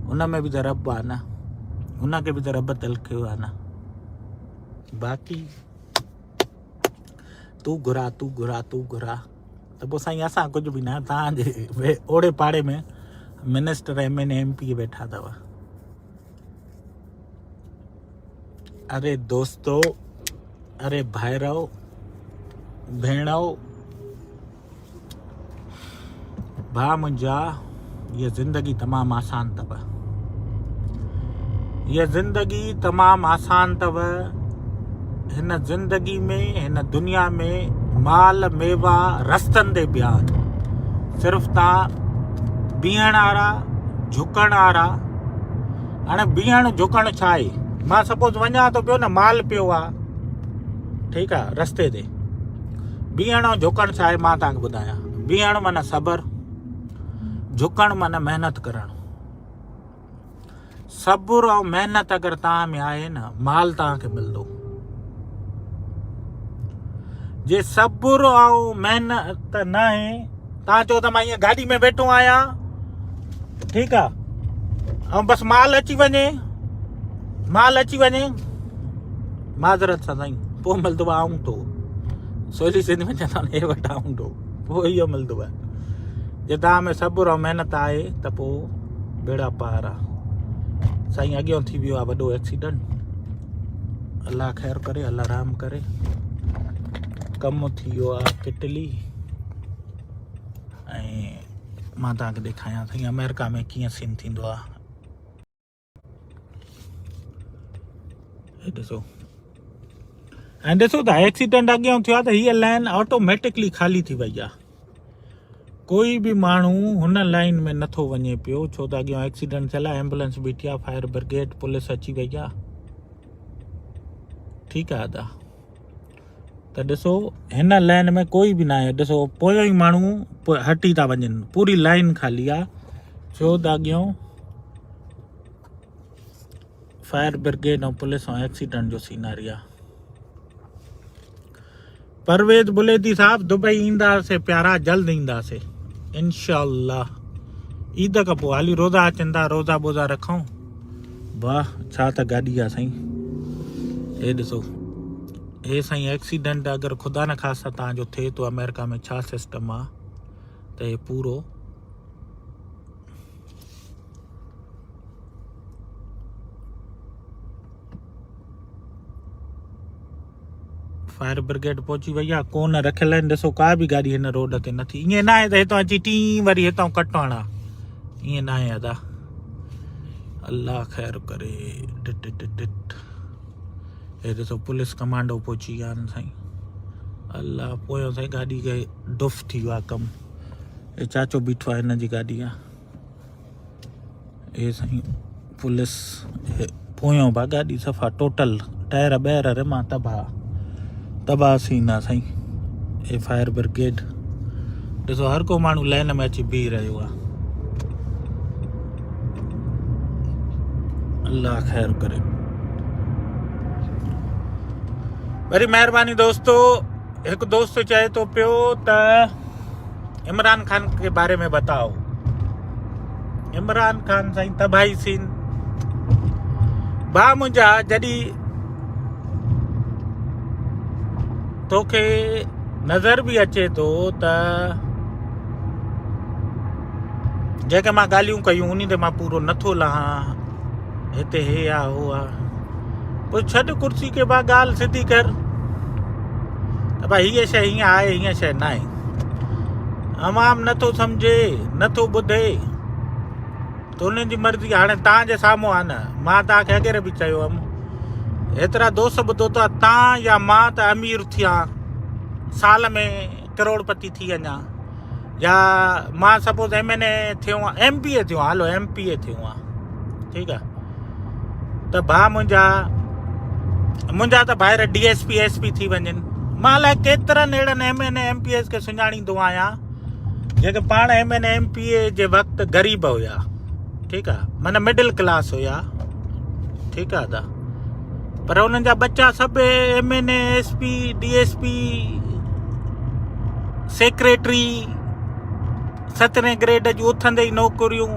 उन में बि त रब आहे न, उनखे बि त रब तिलकियो आहे न। बाक़ी तूं घुरा तूं घुरा तूं घुरा त पोइ साईं असां कुझु बि न। तव्हांजे ओड़े पाड़े में मिनिस्टर MN MP वेठा अथव। अरे दोस्तो, अरे भाइरो भेणो, भाउ मुंहिंजा, ये ज़िंदगी तमामु आसान अथव। ये ज़िंदगी तमामु आसान अथव। हिन ज़िंदगी में, हिन दुनिया में माल मेवा रस्तनि ते पिया आहिनि। सिर्फ़ु तव्हां बीहण वारा, झुकण वारा। हाणे बीहण झुकण छा आहे? मां सपोज़ वञा थो पियो न, माल पियो आहे, ठीकु आहे, रस्ते ते। बीहण ऐं झुकण छा आहे मां तव्हांखे ॿुधायां। बीहण माना सब्र, झुकण माना महिनत करणु। सब्र ऐं महिनत अगरि तव्हां में आहे न, माल तव्हांखे मिलंदो। जे सब्र ऐं महिनत न आहे, तव्हां चओ त मां ईअं गाॾी में वेठो आहियां, ठीकु आहे, ऐं बसि माल अची वञे, माल अची वञे, माज़रत सां साईं, पोइ मिलंदो आहे आऊं थो। सवली सिंधी में चवंदा आहिनि हे वटि आऊं थो, पोइ इहो मिलंदो आहे। जे तव्हां में सब्र ऐं महिनत आहे त पोइ बेड़ा पार आहे। साईं अॻियां थी वियो आहे वॾो एक्सीडेंट, अलाह ख़ैरु करे, अलाह राम करे। कमु थी वियो आहे किटली। ऐं मां तव्हांखे ॾेखारियां साईं अमेरिका में कीअं सीन थींदो आहे। ॾिसो, ऐं ॾिसो त एक्सीडेंट अॻियां थियो आहे त हीअ लाइन ऑटोमेटिकली ख़ाली थी वई आहे। कोई बि माण्हू हुन लाइन में नथो वञे पियो, छो त अॻियां एक्सीडेंट थियल आहे। एम्बुलेंस बीठी आहे, फायर ब्रिगेड पुलिस अची वई आहे, ठीकु आहे दादा। त ॾिसो हिन लाइन में कोई बि न आहे। ॾिसो पोयों ई माण्हू हटी था वञनि, पूरी लाइन ख़ाली आहे, छो त अॻियां फायर ब्रिगेड ऐं पुलिस ऐं एक्सीडेंट जो सीनरी आहे। परवेज़ बुलेती साहब, दुबई ईंदासीं प्यारा, जल्द ईंदासीं इंशाअल्लाह। ईद खां पोइ हाली रोज़ा अचनि था, रोज़ा बोज़ा रखूं। वाह छा त गाॾी आहे साईं। हे ॾिसो, हे साईं एक्सीडेंट अगरि ख़ुदा न ख़ास्ता तव्हांजो थिए थो अमेरिका में, छा सिस्टम आहे त हे पूरो फायर ब्रिगेड पहुची वई आहे, कोन रखियल आहिनि। ॾिसो का बि गाॾी हिन रोड ते नथी। ईअं न आहे त हितां अची टी वरी हितां कटणु आहे, ईअं न आहे अदा। अल्लाह खैर करे। टिट टिट टिट हे ॾिसो पुलिस कमांडो पहुची विया आहिनि साईं। अल्लाह पोयों साईं गाॾी खे डुफ थी वियो आहे कमु। हे चाचो बीठो आहे हिन जी गाॾी आहे। हे साईं पुलिस पोयों बा गाॾी सफ़ा टोटल टायर ॿाहिरि रिमा तबाह सीना साईं। हे फायर ब्रिगेड ॾिसो हर को माण्हू लाइन में अची बीह रहियो आहे। अल्लाह खैर करे। वरी महिरबानी दोस्तो, एक दोस्त चाहे तो पियो त इमरान खान के बारे में बताओ। इमरान खान साईं तबाही सीन बा मुंहिंजा जॾहिं तोखे नज़र बि अचे थो त जेके मां ॻाल्हियूं कयूं उन ते मां पूरो नथो लहां, हिते हे आहे हो आहे, पोइ छॾ कुर्सी के बा ॻाल्हि सिधी कर त भाई हीअ शइ हीअं आहे हीअं शइ न आहे। अवाम नथो सम्झे नथो ॿुधे त उन्हनि जी मर्ज़ी। हाणे तव्हांजे साम्हूं आहे न, मां तव्हांखे अॻे बि चयो हुअमि हेतिरा दोस्त ॿुधो त तव्हां या मां त अमीर थिया साल में करोड़पति थी वञा, या मां सपोज़ MNA थियो आहे MPA थियो आहे, हलो MPA थियो आहे ठीकु आहे, त भाउ मुंहिंजा त ॿाहिरि DSP SP थी वञनि। मां अलाए केतिरनि अहिड़नि MNA MPAs खे सुञाणींदो आहियां जेके पाण MNA MPA जे वक़्तु ग़रीब हुया, ठीकु आहे, माना मिडिल क्लास हुया, ठीकु आहे दा, पर उन्हनि जा बच्चा सभु MNA SP DSP secretary 17 grade जूं उथंदे ई नौकरियूं।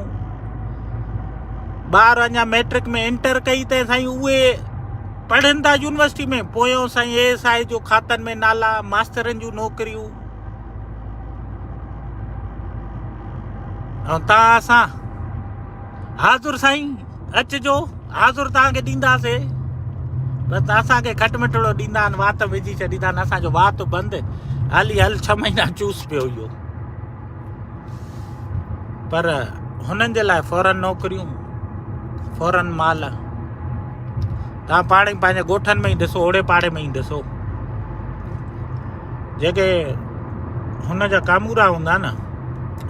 ॿार अञा मैट्रिक में इंटर कई त साईं उहे पढ़नि था यूनिवर्सिटी में, पोयों साईं ASI जो खातनि में नाला, मास्तरनि जूं नौकरियूं। ऐं तव्हां असां हाज़ुर साईं अचिजो, हाज़ुर तव्हांखे ॾींदासीं, बसि असांखे खटि मिठड़ो ॾींदा आहिनि, वात विझी छॾींदा आहिनि, असांजो वात बंदि हली 6 महीना चूस पियो इहो। पर हुननि जे लाइ फौरन नौकरियूं, फौरन माल। तव्हां पाण ई पंहिंजे ॻोठनि में ई ॾिसो, ओड़े पाड़े में ई ॾिसो, जेके हुन जा कामूरा हूंदा न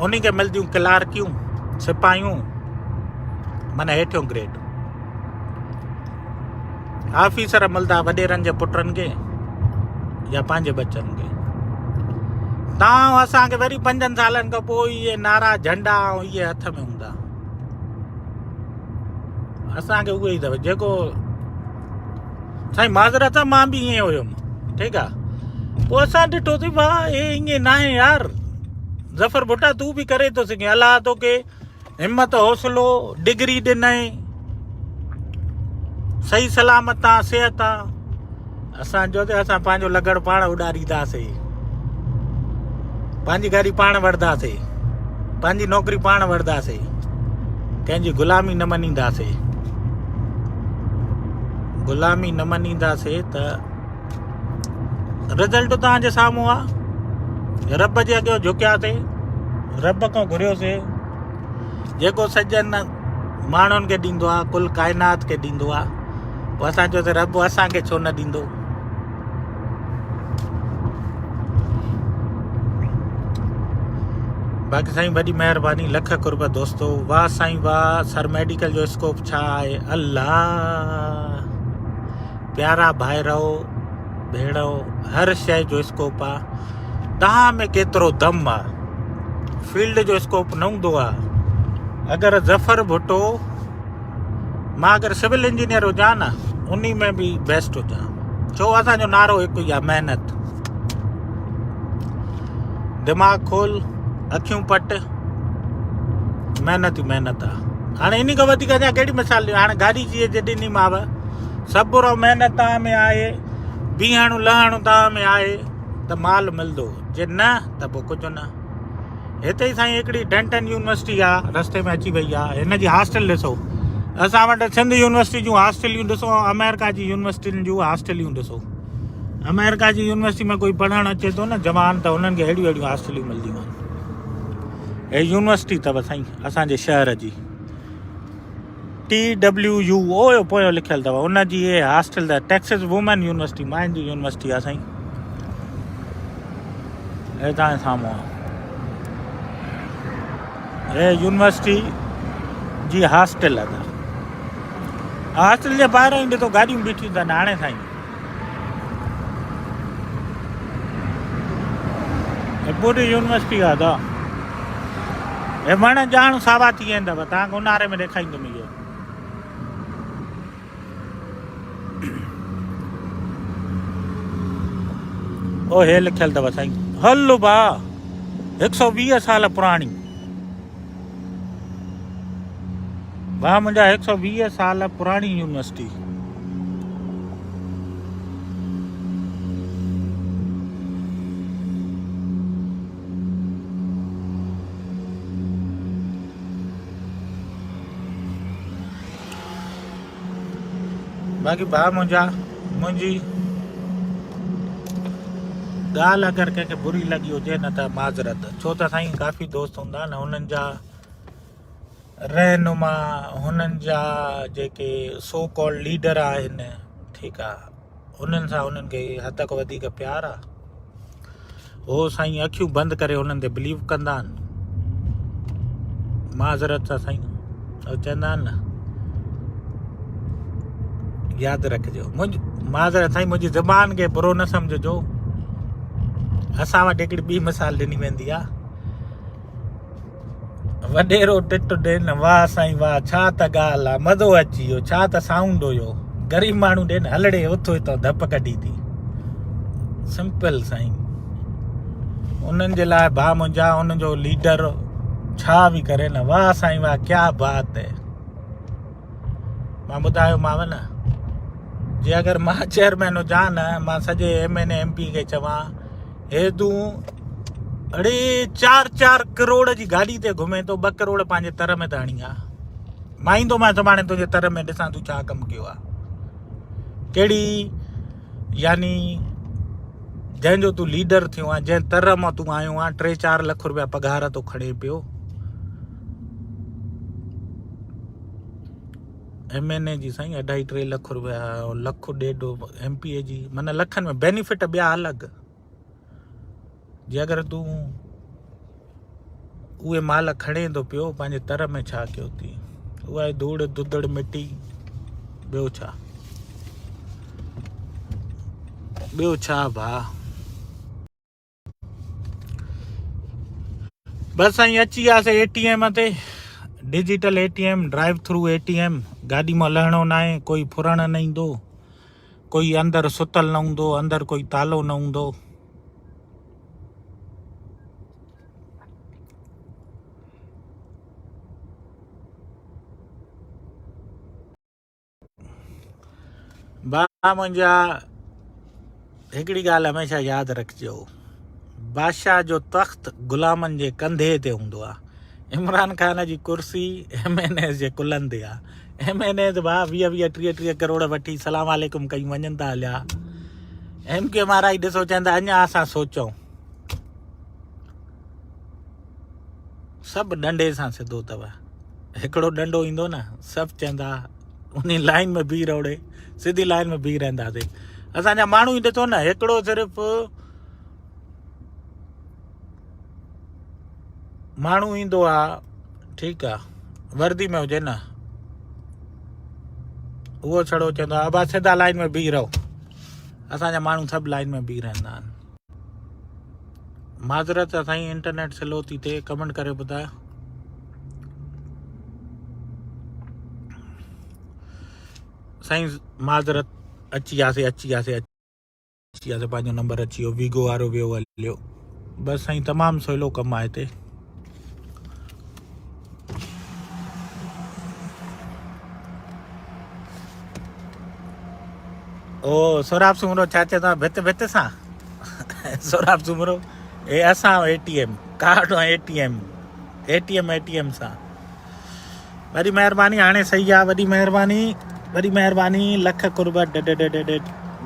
उन्ही खे मिलंदियूं क्लार्कियूं, सिपाहियूं, माना हेठियों ग्रेड। ऑफिसर मिलंदा वॾेरनि जे पुटनि खे या पंहिंजे बच्चनि खे। तव्हां असांखे वरी 5 सालनि खां पोइ इहे नारा झंडा ऐं इहे हथ में हूंदा, असांखे उहे ई अथव जेको साईं माज़रत मां बि ईअं हुयुमि, ठीकु आहे, पोइ असां ॾिठोसीं वाह हे ईअं न आहे यार, ज़फ़र भुट्टा तूं बि करे थो सघीं, अलाह तोखे हिमत हौसलो डिग्री ॾिनई, सही सलामत आहे, सिहत आहे। असां जो असां पंहिंजो लॻड़ पाण उॾारींदासीं, पंहिंजी गाॾी पाण वठंदासीं, पंहिंजी नौकिरी पाण वठंदासीं, कंहिंजी ग़ुलामी न मञींदासीं। ग़ुलामी न मञींदासीं त रिज़ल्ट तव्हांजे साम्हूं आहे। रब जे अॻियां झुकियासीं, रब खां घुरियोसीं, जेको सजन माण्हुनि खे ॾींदो आहे, कुल काइनात खे ॾींदो आहे, पोइ असां चयोसीं रब असांखे छो न ॾींदो। बाक़ी साईं वॾी महिरबानी, लख कुर्ब दोस्तो, वाह साईं वाह। सर मेडिकल जो स्कोप छा आहे, अल्लाह प्यारा भाइरो भेणो, हर शइ जो स्कोप आहे। तव्हां में केतिरो दम आहे, फील्ड जो स्कोप न हूंदो आहे। अगरि ज़फ़र भुट्टो, मां अगरि सिविल इंजीनियर हुजां न, उन में बि बेस्ट हुजां, छो असांजो नारो हिकु ई आहे, महिनत। दिमाग़ खोल, अखियूं पट, महिनत ई महिनत आहे। हाणे इन खां वधीक अञा कहिड़ी मिसाल ॾियूं। हाणे गाॾी जीअं जे ॾिनी मां, सब्र ऐं महिनत तव्हां में आहे, बीहणु लहणु तव्हां में आहे त माल मिलंदो, जे न त पोइ कुझु न। हिते ई साईं हिकिड़ी डेंटन यूनिवर्सिटी आहे, रस्ते में अची वई आहे, हिन जी हॉस्टल ॾिसो। असां वटि सिंध यूनिवर्सिटी जूं हॉस्टलियूं ॾिसो, अमेरिका जी यूनिवर्सिटियुनि जूं हॉस्टलियूं ॾिसो। अमेरिका जी यूनिवर्सिटी में कोई पढ़णु अचे थो न जवान, त हुननि खे अहिड़ियूं अहिड़ियूं हॉस्टलियूं मिलंदियूं आहिनि। हे यूनिवर्सिटी अथव साईं असांजे शहर जी। TWU ओ पोयो लिखियल अथव उनजी ये हॉस्टल अथव टेक्सास वुमेन यूनिवर्सिटी माइन जी यूनिवर्सिटी आहे साईं हे तव्हांजे साम्हूं आहे हे यूनिवर्सिटी जी हॉस्टल आहे हॉस्टल जे ॿाहिरां ई ॾिठो गाॾियूं बीठियूं अथनि हाणे साईं हे पूरी यूनिवर्सिटी आहे त हे वण ॼाण सावा थी वेंदव तव्हांखे ऊन्हारे में ॾेखारींदुमि इहो ओ हे लिखियल अथव साईं हलो भाउ 120 साल पुराणी भाउ मुंहिंजा 120 साल पुराणी यूनिवर्सिटी बाक़ी भाउ मुंहिंजी ॻाल्हि अगरि कंहिंखे बुरी लॻी हुजे न त माज़रत छो त साईं काफ़ी दोस्त हूंदा न हुननि जा रहनुमा हुननि जा जेके सो कॉल लीडर आहिनि ठीकु आहे उन्हनि सां उन्हनि खे हद खां वधीक प्यारु आहे उहो साईं अखियूं बंदि करे हुननि ते बिलीव कंदा आहिनि माज़रत सां साईं चवंदा आहिनि न यादि रखिजो माज़रत साईं मुंहिंजी ज़बान खे बुरो न सम्झिजो असां वटि हिकिड़ी ॿी मिसाल ॾिनी वेंदी आहे वॾेरो टिट ॾिन वाह साईं वाह छा त ॻाल्हि आहे मज़ो अची वियो छा त साउंड हुयो ग़रीब माण्हू ॾिन हलड़े उथो हितां धप कढी थी सिंपल साईं उन्हनि जे लाइ भाउ मुंहिंजा उनजो लीडर छा बि करे न वाह साईं वाह क्या बात है मां ॿुधायोमांव न जे अगरि मां चेयरमैन हुजां न मां सॼे MNA MP खे चवां हे तूं अड़े 4 करोड़ जी गाॾी ते घुमे थो 2 करोड़ पंहिंजे तर में त हणी आहे मां ईंदोमांइ सुभाणे तुंहिंजे तर में ॾिसां तूं छा कमु कयो आहे कहिड़ी यानी जंहिंजो तूं लीडर थियो आहे जंहिं तर मां तूं आयो आहे 3-4 लख रुपया पघार थो खणे पियो MNA जी साईं 2.5-3 लख रुपया 1.5 MPA जी माना लखनि में बेनिफिट ॿिया अलॻि जे अगरि तूं उहे माल खणे थो पियो पंहिंजे तर में छा कयो थी उहा धूड़ दुदड़ मिटी ॿियो छा भाउ बसि साईं अची वियासीं ATM ते digital ATM drive through ATM गाॾी मां लहिणो न आहे कोई फुरण न ईंदो कोई अंदरि सुतल न हूंदो अंदरि कोई तालो न हूंदो भाउ मुंहिंजा हिकिड़ी ॻाल्हि हमेशह यादि रखिजो बादशाह जो तख़्त ग़ुलामनि जे कंधे ते हूंदो आहे इमरान ख़ान जी कुर्सी MNA जे कुलनि ते आहे MNA भाउ 20-30 करोड़ वठी सलाम वालेकुम कई वञनि था हलिया MK महाराज ॾिसो चवंदा अञा असां सोचूं सभु डंडे सां सिधो अथव हिकिड़ो डंडो ईंदो न सभु चवंदा उन लाइन में बीह रहोड़े सिधी लाइन में बीह रहंदासीं असांजा माण्हू ई ॾिठो न हिकिड़ो सिर्फ़ु माण्हू ईंदो आहे ठीकु आहे वर्दी में हुजे न उहो छड़ो चवंदो आहे अब सिधा लाइन में बीह रहो असांजा माण्हू सभु लाइन में बीह रहंदा आहिनि माज़रत साईं इंटरनेट स्लो थी थिए कमेंट करे ॿुधायो साईं माज़रत अची वियासीं पंहिंजो नंबर अची वियो वीगो वारो वियो हलियो बसि साईं तमामु सवलो कमु आहे हिते ओ सोराब सुमरो छा चवंदा भित सां सोराब सुमरो हे असां ATM कार्ड ATM सां वॾी महिरबानी हाणे सही आहे वॾी महिरबानी लख कुर्ब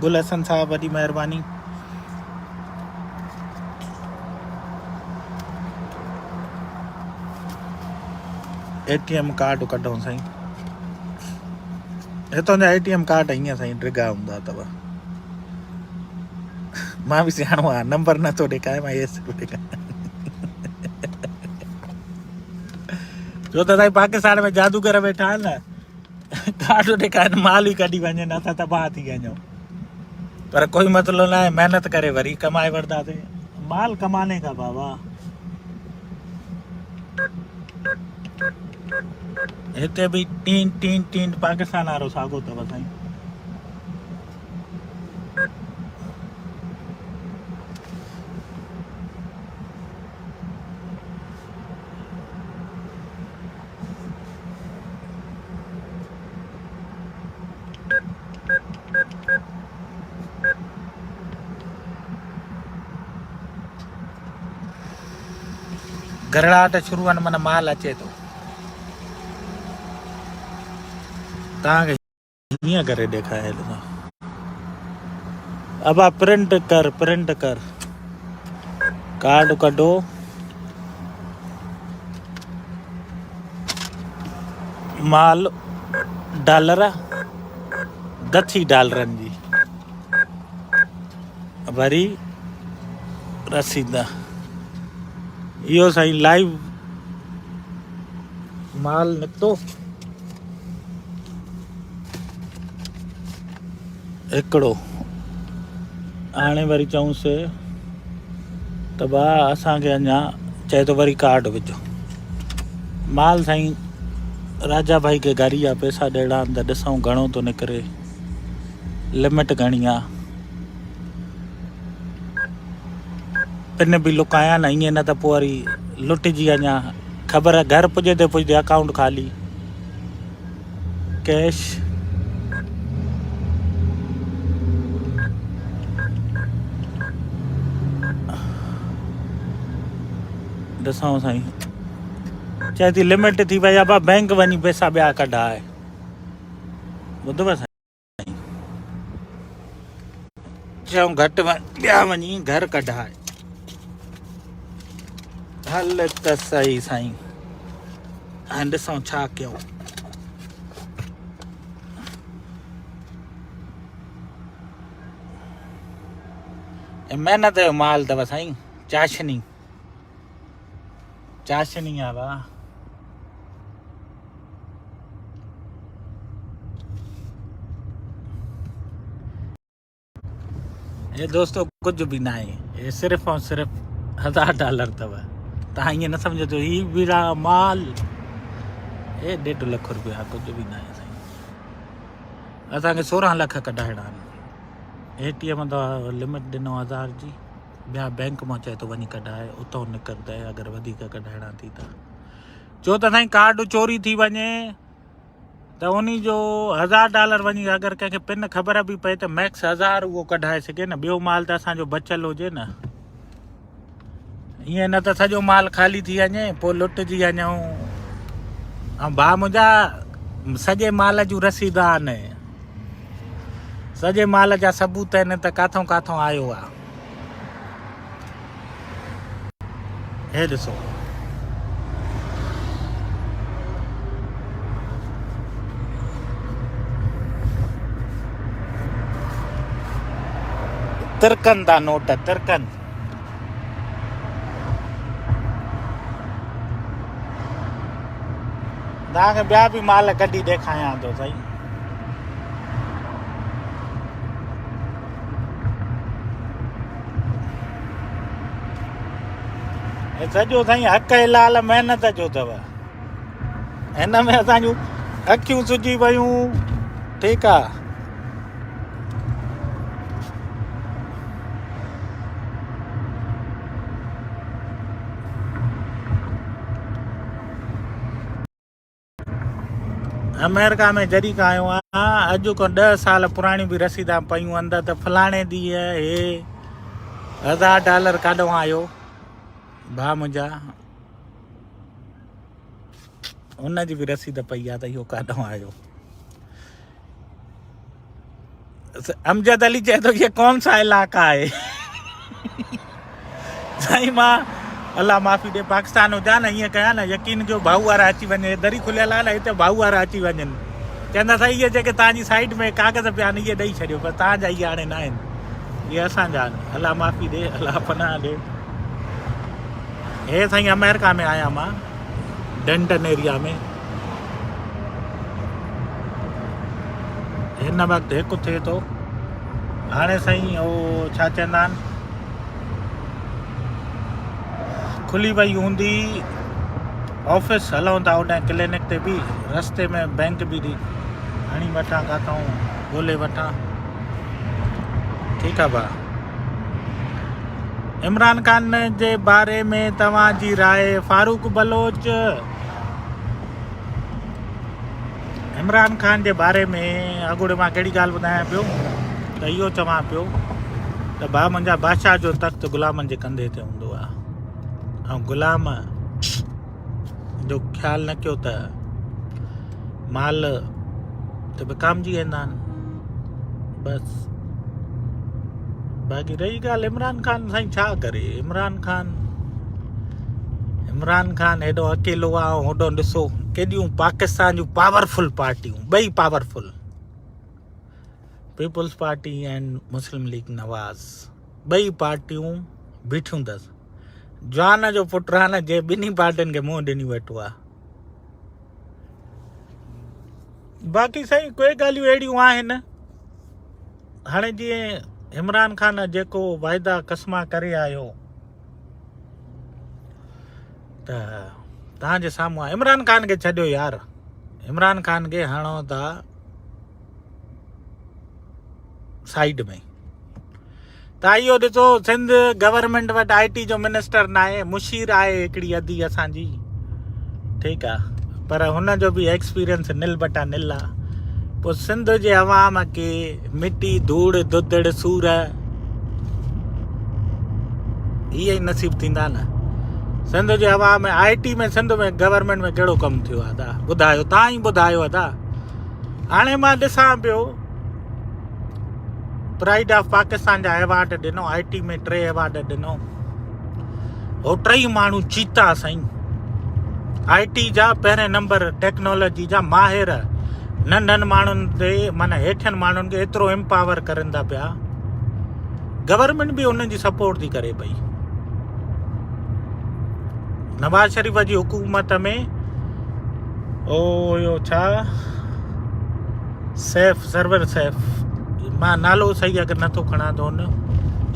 गुल हसन साहब वॾी महिरबानी ATM कार्ड कढूं साईं हितां जा ATM कार्ड हीअं साईं ड्रिगा हूंदा अथव। मां बि सियाणो आहे, नंबर नथो ॾेखारे, मां येस ॾेखारे छो त साईं पाकिस्तान में जादूगर वेठा आहिनि न, कार्ड ॾेखारे माल ई कढी वञनि, असां तबाह थी वञूं। पर कोई मसलो न आहे, महिनत करे वरी कमाए वठंदासीं। माल कमाने का बाबा। हिते बि टीन टीन टीन पाकिस्तान वारो साॻियो अथव साईं। घरड़ाहट शुरू आहिनि, माना माल अचे थो। तव्हांखे हीअं करे ॾेखारे ॾिनो। अब प्रिंट कर, प्रिंट कर, कार्ड कढो, माल डॉलर, गथी डॉलरनि जी, वरी रसीद। इहो साईं लाइव माल निकितो। हिकिड़ो हाणे वरी चऊंसि त भाउ असांखे अञा चए थो वरी कार्ड विझो। माल साईं राजा भाई खे घर ई आहे, पैसा ॾियणा आहिनि त ॾिसूं घणो थो निकिरे, लिमिट घणी आहे। पिन बि लुकाया न, ईअं न त पोइ वरी लुटिजी अञा ख़बर आहे। घर पुॼे पुॼदे अकाउंट ख़ाली, कैश। ॾिसूं साईं, चए थी लिमिट थी वई आहे, बा बैंक वञी पैसा ॿिया कढाए। ॿुधव साईं, चऊं घटि ॿिया वञी घर कढाए। हल त सही साईं, हाणे ॾिसूं छा कयूं। महिनत जो माल अथव साईं, चाशनी चाशनी आहे वाह। ये दोस्तों कुछ भी ना है, ये सिर्फ और सिर्फ $1000 अथव। तव्हां ईअं न सम्झो ही विरा माल, ये 1.5 लख रुपया कुछ भी ना आहे साईं। असांखे 16 लख कढाइणा आहिनि। ATM त लिमिट ॾिनो 1000 जी, ॿिया बैंक मां चए थो वञी कढाए, उतां निकिरंदे अगरि वधीक कढाइणा थी त। छो त साईं कार्ड चोरी थी वञे त उन जो $1000 वञी अगरि कंहिंखे पिन ख़बर बि पए त मैक्स 1000 उहो कढाए सघे न। ॿियो माल त असांजो बचियलु हुजे न, ईअं न त सॼो माल ख़ाली थी वञे पोइ लुटिजी वञूं। ऐं भाउ मुंहिंजा सॼे माल जूं रसीद आहिनि, सॼे माल जा सबूत आहिनि त किथां किथां आयो आहे। हे ॾिसो, तिरकनि था नोट, तिरकनि। तव्हांखे ॿिया बि माल कढी ॾेखारियां थो साईं। सॼो साईं हक़ लाल महिनत जो अथव। हिन में असांजूं अखियूं सुजी वियूं, ठीकु आहे। अमेरिका में जॾहिं खां आयो आहियां, अॼु खां 10 साल पुराणी बि रसीदां पयूं अंदरि त फलाणे ॾींहुं हे $1000 काॾों आयो भाउ मुंहिंजा, उनजी बि रसीद पई आहे त इहो काॾों आयो। अमजद अली चए थो ये कौन सा इलाका है। साईं मां अलाह माफ़ी ॾे, पाकिस्तान हुजां न ईअं कयां न, यकीन कयो भाऊ वारा अची वञे, दरी खुलियल आहे न, हिते भाऊ वारा अची वञनि। चवंदा साईं इहे जेके तव्हांजी साइड में कागज़ पिया आहिनि इहे ॾेई छॾियो पर तव्हांजा इहे हाणे न आहिनि इहे असांजा आहिनि अलाह माफ़ी ॾे अलाह पनाह ॾे हे साईं अमेरिका में आहियां मां डेंटन एरिया में हिन वक़्तु हिकु थिए थो हाणे साईं उहो छा चवंदा आहिनि खुली वई हूंदी ऑफिस हलूं था होॾां क्लिनिक ते बि रस्ते में बैंक बि हणी वठां किथां ॻोल्हे वठां ठीकु आहे भाउ इमरान खान जे बारे में तव्हांजी राय फारूक बलोच इमरान खान जे बारे में अॻोड़े मां कहिड़ी ॻाल्हि ॿुधायां पियो त इहो चवां पियो त भाउ मुंहिंजा बादशाह जो तख़्त गुलामनि जे कंधे ते हूंदो आहे ऐं गुलाम जो ख़्यालु न कयो त माल त विकामजी वेंदा आहिनि बसि बाक़ी रही ॻाल्हि इमरान खान साईं छा करे इमरान खान हेॾो अकेलो आहे ऐं होॾो ॾिसो केॾियूं पाकिस्तान जूं पावरफुल पार्टियूं ॿई पावरफुल पीपल्स पार्टी एंड मुस्लिम लीग नवाज़ ॿई पार्टियूं बीठियूं अथसि जवान जो पुटु आहे न जे ॿिन्ही पार्टियुनि खे मुंहुं ॾिनी वेठो आहे बाक़ी साईं कोई ॻाल्हियूं अहिड़ियूं आहिनि हाणे जीअं इमरान खान जेको वाइदा क़स्मा करे आयो त तव्हांजे साम्हूं आहे इमरान खान खे छॾियो यार इमरान खान खे हणो था साइड में त इहो ॾिसो सिंध गवर्नमेंट वटि IT जो मिनिस्टर न आहे मुशीर आहे हिकिड़ी अधी असांजी ठीकु आहे पर हुनजो बि एक्सपीरियंस निल बटा निल आहे पोइ सिंध जे अवाम खे मिटी धूड़ दुधड़ सूर इहे ई नसीब थींदा न सिंध जे अवाम में IT में सिंध में गवर्नमेंट में कहिड़ो कमु थियो आहे दा ॿुधायो तव्हां ई ॿुधायो दा हाणे मां ॾिसां पियो प्राइड ऑफ पाकिस्तान जा अवार्ड ॾिनो IT में 3 अवार्ड ॾिनो हो 3 माण्हू चीता साईं IT जा पहिरें नंबर टेक्नोलॉजी जा माहिर नंढनि माण्हुनि ते माना हेठियनि माण्हुनि खे एतिरो एम्पावर करनि था पिया गवर्नमेंट बि उन्हनि जी सपोर्ट थी करे पई नवाज़ शरीफ़ जी हुकूमत में इहो छा सैफ सरवर सैफ मां नालो सही अगरि नथो खणां त हुन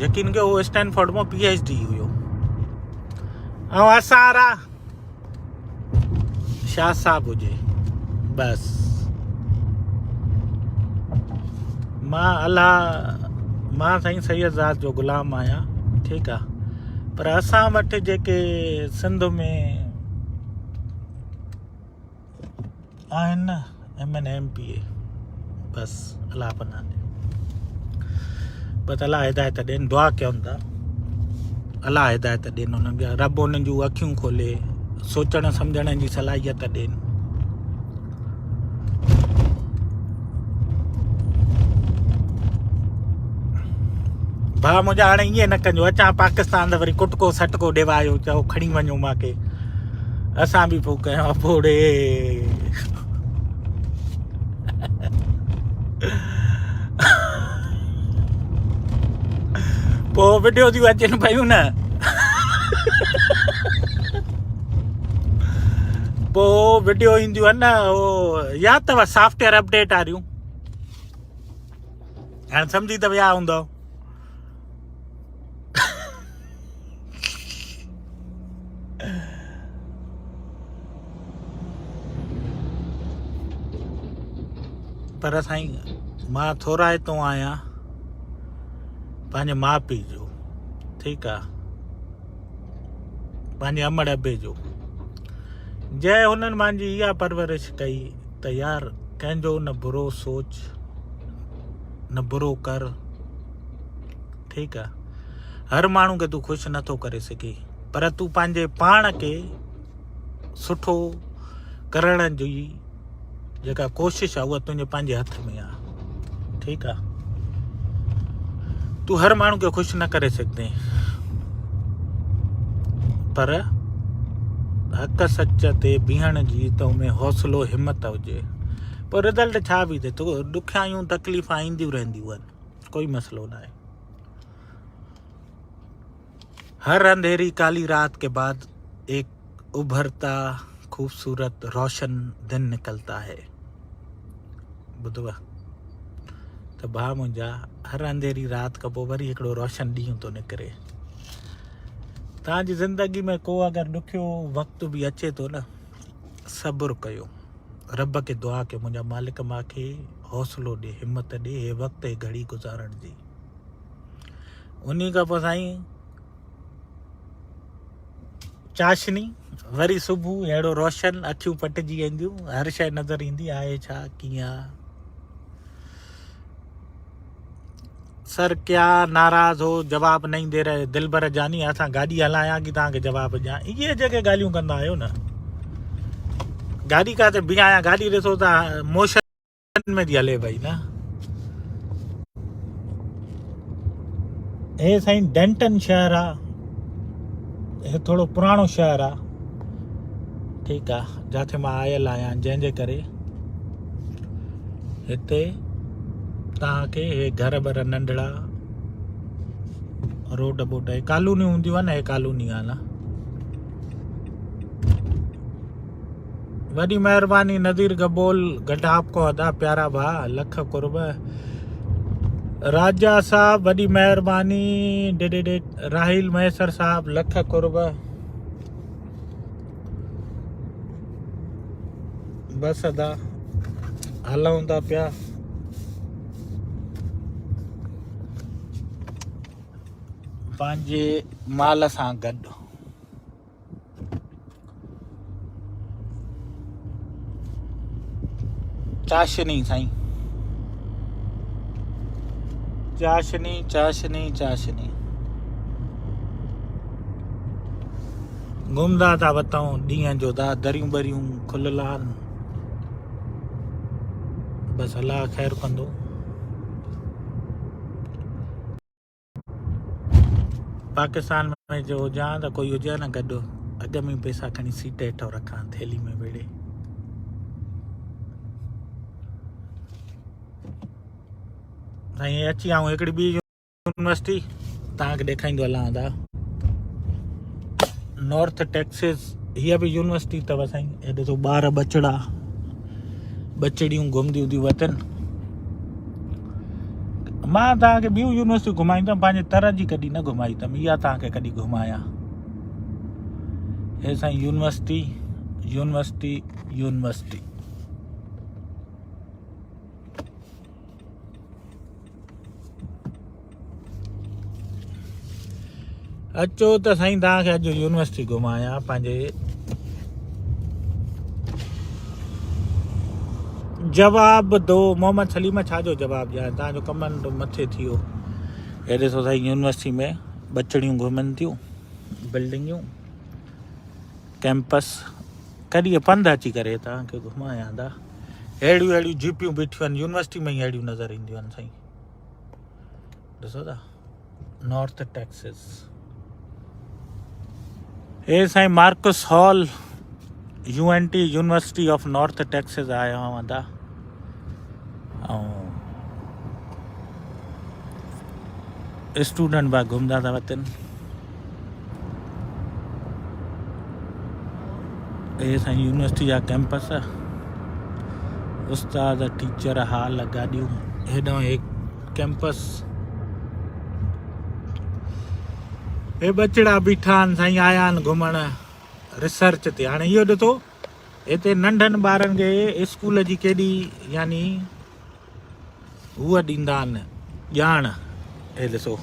यकीन कयो उहो स्टैनफोर्ड मां PhD हुयो ऐं असारा शाह साहब हुजे बसि मां साईं सैयद ज़ात जो ग़ुलाम आहियां ठीकु आहे पर असां वटि जेके सिंध में आहिनि न MN MPA बसि अलाह पनाह ॾे बसि अलाह हिदायत ॾियनि दुआ कयूं था अलाह हिदायत ॾियनि उन्हनि खे रब उन्हनि जूं अखियूं खोले सोचण सम्झण जी सलाहियत ॾियनि भाउ मुंहिंजा हाणे ईअं न कजो अचां पाकिस्तान त वरी कुटको सटको ॾेवायो चओ खणी वञो मूंखे असां बि पोइ कयूं फोड़े पोइ वीडियो थियूं अचनि पियूं न पोइ वीडियो ईंदियूं आहिनि न उहो यादि अथव सॉफ्टवेयर अपडेट वारियूं हाणे सम्झी त विया हूंदव पर साईं मां थोरा हितो आहियां पंहिंजे माउ पीउ जो ठीकु आहे पंहिंजे अमड़ अबे जो जंहिं हुननि मुंहिंजी इहा परवरिश कई त यार कंहिंजो न बुरो सोच न बुरो कर ठीकु आहे हर माण्हू खे तूं ख़ुशि नथो करे सघे पर तूं पंहिंजे पाण खे सुठो करण जी जेका कोशिशि आहे उहा तुंहिंजे पंहिंजे हथ में आहे ठीकु आहे तूं हर माण्हू खे ख़ुशि न करे सघंदे पर हक़ सच ते बीहण जी तो में हौसलो हिम्मत हुजे पोइ रिज़ल्ट छा बि थिए तो ॾुखियायूं तकलीफ़ ईंदियूं रहंदियूं आहिनि, कोई मसइलो न आहे। हर अंधेरी काली रात के बाद एक उभरता खूबसूरत रोशन दिन निकलता है। ॿुधव त भाउ मुंहिंजा, हर अंधेरी रात खां पोइ वरी हिकिड़ो रोशन ॾींहुं थो निकिरे। तव्हांजी ज़िंदगी में को अगरि ॾुखियो वक़्तु बि अचे थो न, सब्र कयो, रब खे दुआ कयो मुंहिंजा मालिक मूंखे हौसलो ॾे, हिमत ॾे हे वक़्तु हे घड़ी गुज़ारण जी। उन खां पोइ साईं चाशनी, वरी सुबुह अहिड़ो रोशन, अखियूं पटिजी वेंदियूं, हर शइ नज़र ईंदी आहे छा कीअं आहे। सर क्या नाराज़ हो, जवाब नहीं दे रहे, दिल भर जानी, असां गाॾी हलायां की तव्हांखे जवाब ॾियां, इहे जेके ॻाल्हियूं कंदा आहियो न, गाॾी काथे बीहायां, गाॾी ॾिसो त मोशन में थी हले पई न। हे साईं डेंटन शहर आहे, हे थोरो पुराणो शहर आहे, ठीकु आहे, जिथे मां आयल आहियां, जंहिंजे करे हिते तव्हांखे हे घर बर नंढड़ा, रोड बोड, कॉलोनी हूंदियूं आहिनि, हे कॉलोनी आहे न। वॾी महिरबानी नज़ीर गबोल गडाप को अदा प्यारा भाउ, लख कुर्ब। राजा साहब वॾी महिरबानी, डेडे राहिल मैसर साहब लख कुर्ब। बस अदा हलूं था पिया। पंहिंजे माल सां गॾु चाशनी साईं, चाशनी चाशनी चाशनी घुमंदा था वतऊं ॾींहं जो था, दरियूं बरियूं खुलियल आहिनि, बसि अलाह ख़ैरु कंदो। पाकिस्तान में जो हुजां त कोई हुजे न गॾु, अॻ में पैसा खणी सीट हेठो रखां, थैली में वेड़े। साईं अची आऊं हिकिड़ी ॿी यूनिवर्सिटी तव्हांखे ॾेखारींदो हलां था, नॉर्थ टेक्सिस, हीअ बि यूनिवर्सिटी अथव साईं। हे ॾिसो ॿार बचड़ा बचड़ियूं घुमंदियूं थियूं वतनि। मां तव्हांखे ॿियूं यूनिवर्सिटियूं घुमाईंदुमि, पंहिंजे तरह जी कॾहिं न घुमाईंदुमि, इहा तव्हांखे कॾहिं घुमायां। हे साईं यूनिवर्सिटी यूनिवर्सिटी यूनिवर्सिटी। अचो त साईं तव्हांखे अॼु यूनिवर्सिटी घुमायां। पंहिंजे जवाब दो मोहम्मद सलीम, छा जो जवाब ॾियां, तव्हांजो कमेंट मथे थी वियो। हे ॾिसो साईं यूनिवर्सिटी में बचड़ियूं घुमनि थियूं, बिल्डिंगियूं, कैंपस, कॾहिं पंधु अची करे तव्हांखे घुमायां था। अहिड़ियूं अहिड़ियूं जीपियूं बीठियूं आहिनि, यूनिवर्सिटी में ई अहिड़ियूं नज़र ईंदियूं आहिनि साईं। ॾिसो था नॉर्थ टेक्सिस। हे साईं Marcus Hall, UNT University of North Texas आया हुआ था। ऐं स्टूडेंट बि घुमंदा था वतन। हे साईं यूनिवर्सिटी जा कैंपस, उस्ताद टीचर हाल गाॾियूं, हेॾां हे कैंपस, हे बचड़ा बीठा आहिनि साईं, आया आहिनि घुमण रिसर्च ते। हाणे इहो ॾिसो हिते नंढनि ॿारनि खे स्कूल जी केॾी यानी हूअ ॾींदा आहिनि ॼाण। हे ॾिसो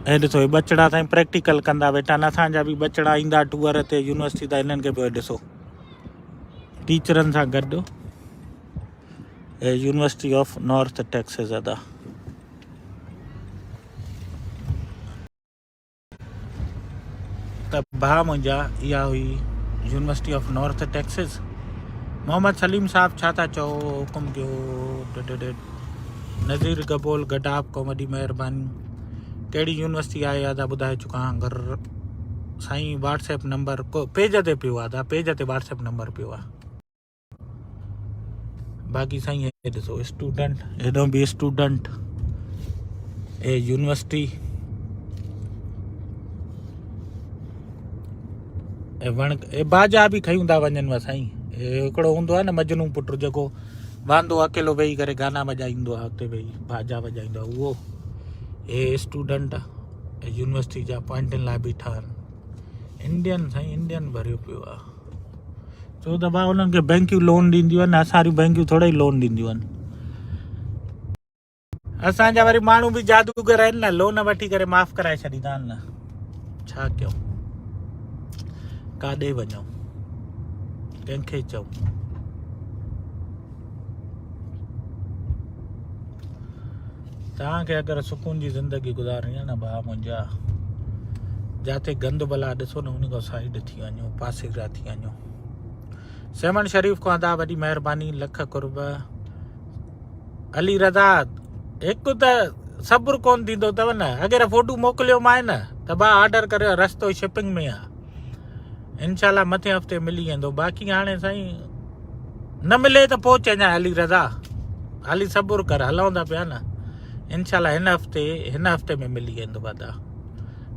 हे ॾिसो, हे बचड़ा साईं प्रैक्टिकल कंदा वेठा आहिनि। असांजा बि बचड़ा ईंदा टूअर ते यूनिवर्सिटी त हिननि खे पियो ॾिसो टीचरनि सां गॾु। हे यूनिवर्सिटी ऑफ नॉर्थ टेक्सिस अदा। त भाउ मुंहिंजा इहा हुई University of North Texas. Mohammad Saleem sahab छा था चओ, हुकुम कयो। नज़ीर गबोल गडाब को वॾी महिरबानी। कहिड़ी यूनिवर्सिटी आहे यादा ॿुधाए चुका घर साईं। व्हाट्सएप नंबर को पेज ते पियो आहे, पेज ते व्हाट्सएप नंबर पियो आहे। बाक़ी साईं हे ॾिसो स्टूडेंट, हेॾो बि स्टूडेंट, हे यूनिवर्सिटी, ए वण ए बाजा बि खयूं था वञनि साईं। हे हिकिड़ो हूंदो आहे न मजनू पुट जेको वांदो अकेलो वेही करे गाना वॼाईंदो आहे, हुते वेही बाजा वॼाईंदो आहे, उहो हे स्टूडेंट यूनिवर्सिटी जा पॉइंटनि लाइ बीठा आहिनि। इंडियन साईं, इंडियन भरियो पियो आहे। छो त भाउ हुननि खे बैंकियूं लोन ॾींदियूं आहिनि, असांजी बैंकियूं थोरा ई लोन ॾींदियूं आहिनि। असांजा वरी माण्हू बि जादूगर आहिनि न, लोन वठी करे माफ़ कराए छॾींदा आहिनि न। छा कयूं, काॾे वञूं, कंहिंखे चऊं। तव्हांखे अगरि सुकून जी ज़िंदगी गुज़ारणी आहे न भाउ मुंहिंजा, जिते गंद भला ॾिसो न उन खां साइड थी वञो, पासे जा थी वञो। सेमन शरीफ़ खां अदा वॾी महिरबानी, लख कुर्ब। अली रज़ा, हिकु त सब्र कोन थींदो अथव न, अगरि फोटू मोकिलियो मां न त भाउ ऑडर करियो, रस्तो शिपिंग में आहे, इनशाला मथे हफ़्ते मिली वेंदो। बाक़ी हाणे साईं न मिले त पोइ चइजांइ अली रज़ा हाली सब्र कर, हलूं था पिया न, इनशाला हिन हफ़्ते में मिली वेंदो। दादा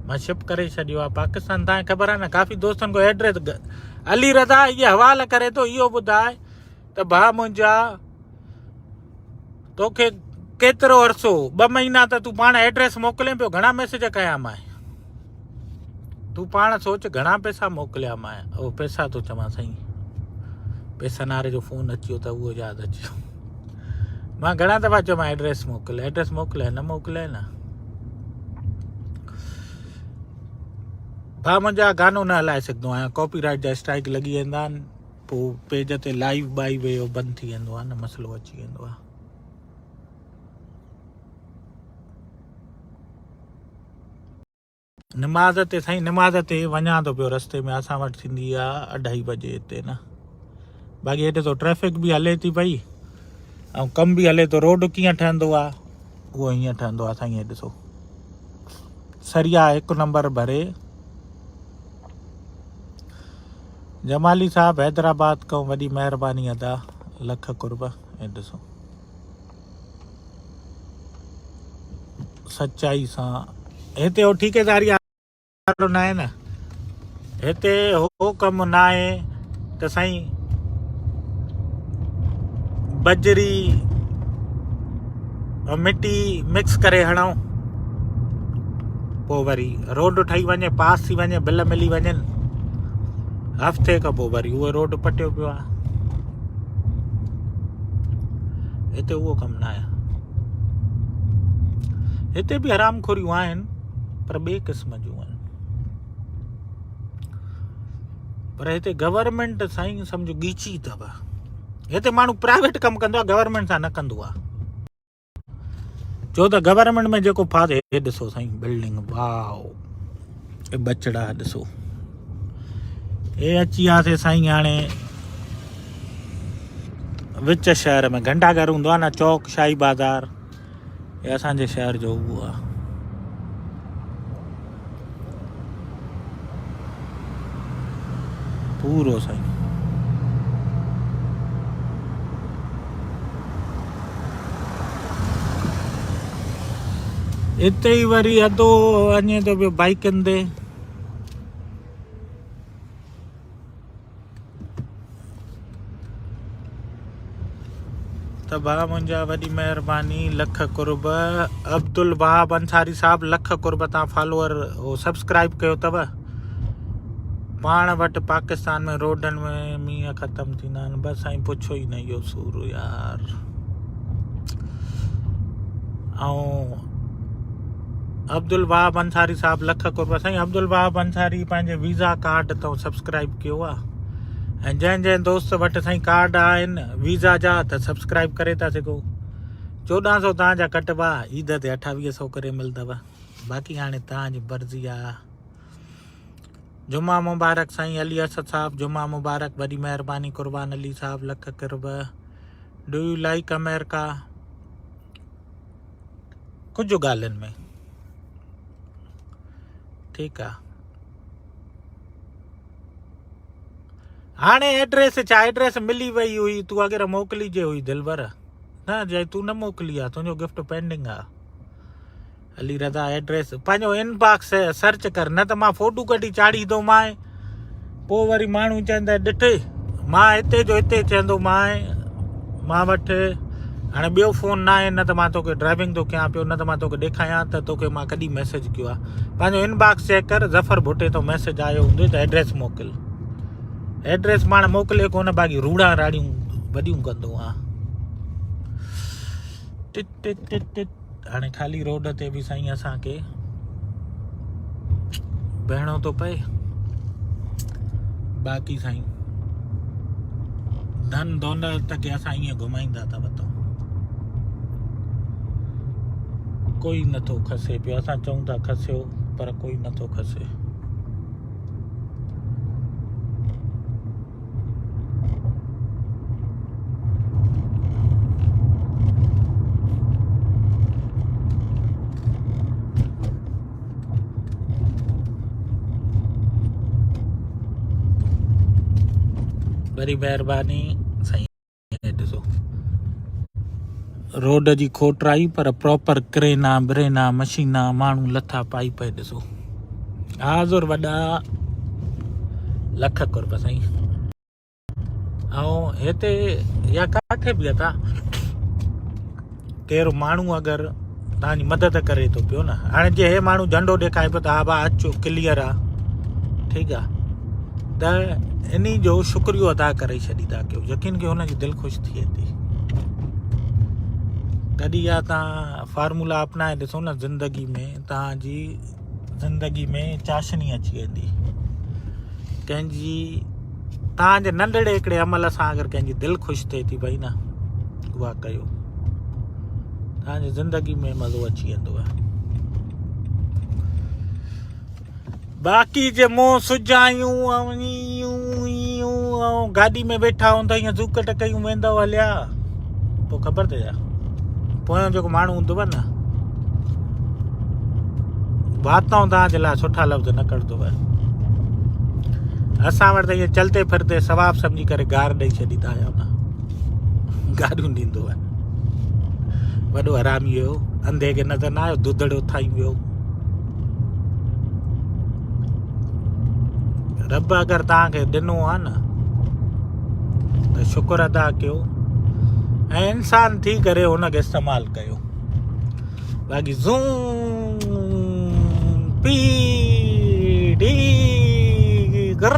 मां शिप करे छॾियो आहे पाकिस्तान। तव्हांखे ख़बर आहे न, काफ़ी दोस्तनि को एड्रेस अली रज़ा इहा हवाला करे थो, इहो ॿुधाए त भाउ मुंहिंजा तोखे केतिरो अरसो 2 महीना त तूं पाण एड्रेस मोकिले पियो, घणा मैसेज कया मां, तूं पाण सोच घणा पैसा मोकिलिया मां। उहो पैसा थो चवां साईं, पैसा नारे जो फ़ोन अची वियो त उहो यादि अची वियो। मां घणा दफ़ा चवां एड्रेस मोकिले, न मोकिले न। भाउ मुंहिंजा गानो न हलाए सघंदो आहियां, कॉपीराइट जा स्ट्राइक लॻी वेंदा आहिनि, पोइ पेज ते लाइव बाई वियो बंदि थी वेंदो आहे न, मसइलो अची वेंदो आहे। निमाज़ ते साईं, निमाज़ ते वञा थो पियो, रस्ते में असां वटि थींदी आहे 2:30 बजे हिते न। बाक़ी हेॾे तो ट्रैफिक बि हले थी पई ऐं कमु बि हले थो। रोड कीअं ठहंदो आहे, उहो हीअं ठहंदो आहे साईं। हे ॾिसो सरिया 1 नंबर भरे। जमाली साहब हैदराबाद खां वॾी महिरबानी अदा, लख कुर्ब। हे ॾिसो सच्चाई सां, हिते हो ठेकेदारी वारो न आहे न, हिते हो कमु न आहे त साईं बजरी ऐं मिटी मिक्स करे हणूं, पोइ वरी रोड ठही वञे, पास थी वञे, बिल मिली वञनि, हफ़्ते खां पोइ वरी उहो रोड पटियो पियो आहे। हिते उहो कमु न आहे। हिते बि हरामखोरियूं आहिनि पर ॿिए क़िस्म जूं आहिनि। पर हिते गवर्नमेंट साईं सम्झो ॻीची अथव। हिते माण्हू प्राइवेट कमु कंदो आहे, गवर्नमेंट सां न कंदो आहे। छो त गवर्नमेंट में जेको फादे, हे ॾिसो साईं बिल्डिंग, वाओ, हे बचड़ा ॾिसो। हे अची वियासीं साईं हाणे विच शहर में। घंटाघर हूंदो आहे न चौक, शाही बाज़ार, हे असांजे शहर जो उहो आहे। पूरो साईं हिते ई वरी अधो वञे थो पियो बाइकनि ते। त भाउ मुंहिंजा वॾी महिरबानी, लख कुर्ब। अब्दुल वहाब अंसारी साहब, लख कुर्ब। तव्हां फॉलोअर हो सब्सक्राइब कयो अथव। पाण वटि पाकिस्तान में रोडनि में मींहं ख़तमु थींदा आहिनि, बसि साईं पुछो ई न इहो सूर यार। ऐं अब्दुल वहाब अंसारी साहब, लख कुर्ब। साईं अब्दुल वहाब अंसारी पंहिंजे वीज़ा कार्ड तो सब्सक्राइब कयो आहे, ऐं जंहिं दोस्त वटि साईं कार्ड आहिनि वीज़ा जा त सब्सक्राइब करे था सघो। 1400 तव्हांजा कटबा, ईद ते 2800 करे मिलंदव। बाक़ी हाणे तव्हांजी मर्ज़ी आहे। जुमा मुबारक साईं अली असद साहब, जुमा मुबारक, वॾी महिरबानी। कुर्बान अली साहब, लख कुर्ब। Do you like America? कुझु ॻाल्हियुनि में ठीकु आहे। हाणे एड्रेस छा, एड्रेस मिली वई हुई, तूं अगरि मोकिलिजे हुई दिलबर न, जे तूं न मोकिली आहे, तुंहिंजो गिफ्ट पेंडिंग आहे। अली रज़ा एड्रेस पंहिंजो इनबॉक्स सर्च कर, न त मां फोटू कढी चाढ़ींदोमांइ, पोइ वरी माण्हू चवंदा ॾिठ मां हिते जो हिते चवंदो मां वटि हाणे ॿियो फ़ोन न आहे, न त मां तोखे ड्राइविंग थो कयां पियो, न त मां तोखे ॾेखारियां त तोखे मां कॾहिं मैसेज कयो आहे। पंहिंजो इनबॉक्स चेक कर, ज़फ़र भुटे तो मैसेज आयो हूंदो त एड्रेस मोकिल। एड्रेस पाण मोकिले कोन, बाक़ी रूड़ा राड़ियूं वॾियूं कंदो आहे। Tit tit tit tit. हाणे ख़ाली रोड ते बि साईं असांखे बीहणो थो पए, बाक़ी साईं धन दौलत के असां ईअं घुमाईंदा था वठूं, कोई नथो खसे पियो। असां चऊं था खसियो, पर कोई नथो खसे। वरी महिरबानी साईं, ॾिसो रोड जी खोट आई, पर प्रॉपर क्रेना ब्रेना मशीना माण्हू लथा पाई पए। ॾिसो हाज़ुर वॾा लख कुर्ब साईं। ऐं हिते या काथे बि अथा केरु माण्हू अगरि तव्हांजी मदद करे थो पियो न, हाणे जे हे माण्हू झंडो ॾेखारे पियो त हा भाउ अचो क्लियर आहे, ठीकु आहे, त इन जो शुक्रियो अदा करे छॾी था कयो, यकीन कयो हुनजी दिलि ख़ुशि थिए थी। कॾहिं इहा तव्हां फार्मूला अपनाए ॾिसो न ज़िंदगी में, तव्हांजी ज़िंदगी में चाशनी अची वेंदी। कंहिंजी तव्हांजे नंढड़े हिकिड़े अमल सां अगरि कंहिंजी दिलि ख़ुशि थिए थी भई न, उहा कयो, तव्हांजी ज़िंदगी में मज़ो अची वेंदो आहे। बाक़ी जे मुंहुं सुजायूं ऐं गाॾी में वेठा हूंदा ईअं ज़ूकट कयूं वेंदव हलिया, पोइ ख़बर ते छा पोयों जेको माण्हू हूंदव न, वाताऊं तव्हांजे लाइ सुठा लफ़्ज़ न कढंदव। असां वटि त इहे चलते फिरते सवाबु सम्झी करे गार ॾेई छॾींदा आहियूं न, गाॾियूं ॾींदो आहे। वॾो हरामी हुयो, अंधे खे नज़र न आयो, दुधड़ो थाई वियो। रब अगरि तव्हांखे ॾिनो आहे न त शुक्र अदा कयो ऐं इंसान थी करे हुनखे इस्तेमालु कयो। बाक़ी ज़ूम पी डी गर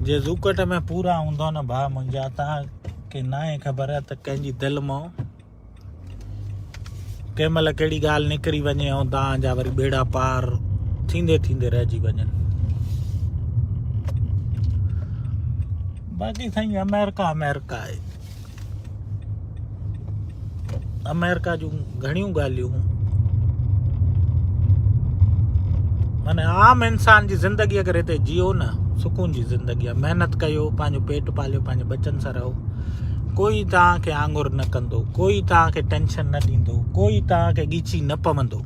जे ज़ूकट में पूरा हूंदो न भाउ मुंहिंजा, तव्हांखे न आहे ख़बर त कंहिंजी दिलि मां कंहिं महिल कहिड़ी ॻाल्हि निकिरी वञे ऐं तव्हांजा वरी बेड़ा पार थींदे थींदे रहिजी वञनि। बाक़ी साईं अमेरिका आहे, अमेरिका जूं घणियूं ॻाल्हियूं माने आम इंसान जी ज़िंदगी अगरि हिते जियो न, सुकून जी ज़िंदगी आहे। महिनत कयो, पंहिंजो पेट पालियो, पंहिंजे बचनि सां रहो, कोई तव्हांखे आंगुर न कंदो, कोई तव्हांखे टेंशन न ॾींदो, कोई तव्हांखे ॻीची न पवंदो।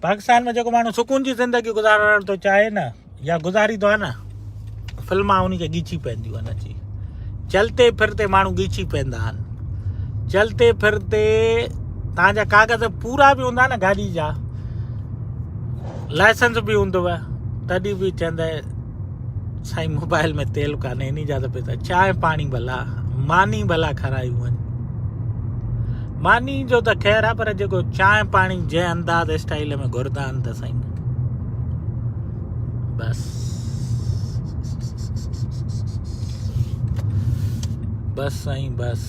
पाकिस्तान में जेको माण्हू सुकून जी ज़िंदगी गुज़ारणु थो चाहे न, या गुज़ारींदो आहे न, फिल्मां उनखे ॻीची पवंदियूं आहिनि अची। चलते फिरते माण्हू ॻीची पवंदा आहिनि, चलते फिरते तव्हांजा कागज़ पूरा बि हूंदा न, गाॾी जा लाइसेंस बि हूंदव, तॾहिं बि चवंदा साईं मोबाइल में तेल कान्हे, इन जा त पैसा चांहि पाणी भला मानी भला खारायूं वञ। मानी जो त ख़ैरु आहे, पर जेको चांहि पाणी जंहिं अंदाज़ स्टाइल में घुरंदा आहिनि त साईं बस साईं बस।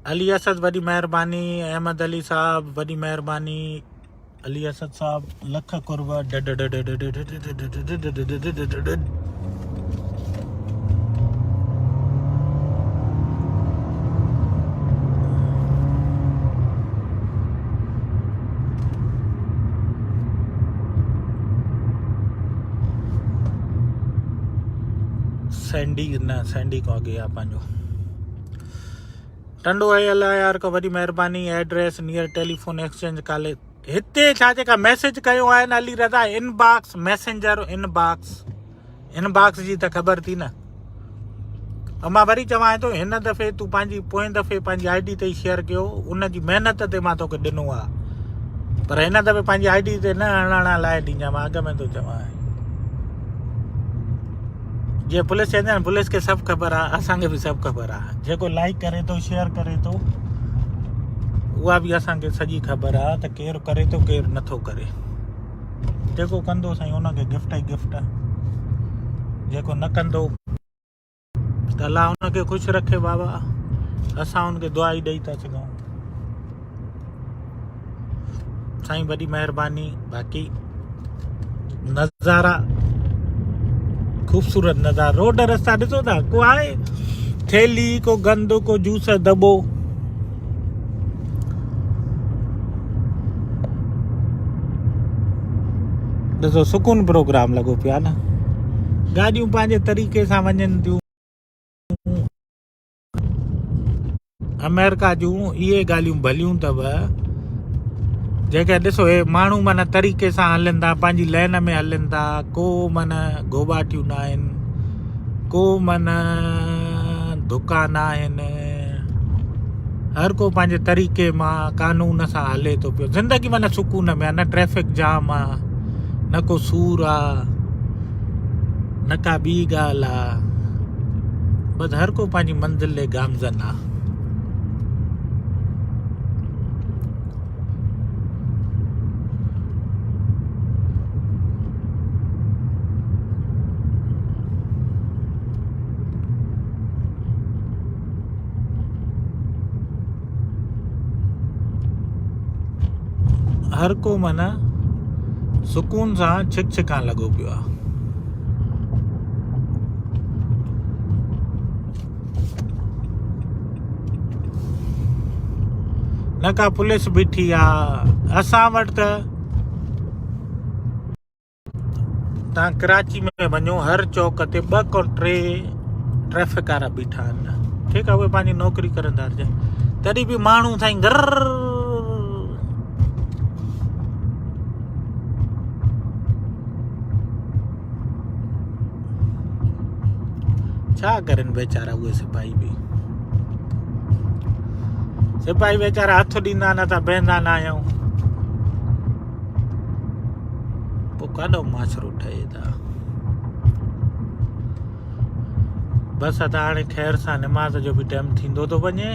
अली असद वॾी महिरबानी, अहमद अली साहब वॾी महिरबानी, अली असद साहब लख कुर्ब। सैंडी न सैंडी को अॻे आहे पंहिंजो टंडो आहे। अलाह यार को वॾी महिरबानी। Address near telephone exchange college हिते छा जेका मैसेज कयो आहे न Ali Raza inbox messenger inbox जी त ख़बर थी न। ऐं मां वरी चवां थो हिन दफ़े तूं पंहिंजी पोएं दफ़े पंहिंजी आई डी ते शेयर कयो उनजी महिनत ते मां तोखे ॾिनो आहे पर हिन दफ़े पंहिंजी आई डी ते न हणण लाइ ॾींदा। मां अॻ में थो चवां जीअं पुलिस चवंदा आहिनि पुलिस खे सभु ख़बर आहे असांखे बि सभु ख़बर आहे। जेको लाइक करे थो शेयर करे थो उहा बि असांखे सॼी ख़बर आहे त केरु करे थो केरु नथो करे। जेको कंदो साईं उनखे गिफ्ट ई गिफ्ट आहे। जेको न कंदो त अलाह उनखे ख़ुशि रखे बाबा। असां उनखे दुआ ई ॾेई था सघूं। साईं वॾी महिरबानी। बाक़ी नज़ारा ख़ूबसूरत नज़ारा रोड रास्ता ॾिसो था को आहे थैली को गंद को जूस दॿो ॾिसो सुकून प्रोग्राम लॻो पियो आहे न। गाॾियूं पंहिंजे तरीक़े सां वञनि थियूं। अमेरिका जूं इहे ॻाल्हियूं भलियूं अथव जेके ॾिसो हे माण्हू माना तरीक़े सां हलनि था पंहिंजी लाइन में हलनि था। को माना गोबाटियूं न आहिनि को माना दुकान आहिनि। हर को पंहिंजे तरीक़े मां कानून सां हले थो पियो। ज़िंदगी माना सुकून में आहे न ट्रैफिक जाम आहे न को सूर आहे न का ॿी ॻाल्हि आहे। बसि हर को पंहिंजी मंज़िल ते गामज़न आहे। हर को माना सुकून सां छिक छिकान लॻो पियो आहे। न का पुलिस बीठी आहे। असां वटि त तव्हां कराची में वञो हर चौक ते 2 को 3 ट्रैफिक वारा बीठा आहिनि। ठीकु आहे उहे पंहिंजी नौकिरी करंदा हुजनि तॾहिं बि माण्हू साईं घर छा करनि वेचारा उहे सिपाही वेचारा हथ ॾींदा न त बेहंदा न आहियूं। पोइ काॾो माशरो ठहे था। बसि त हाणे ख़ैर सां निमाज़ जो बि टाइम थींदो थो वञे।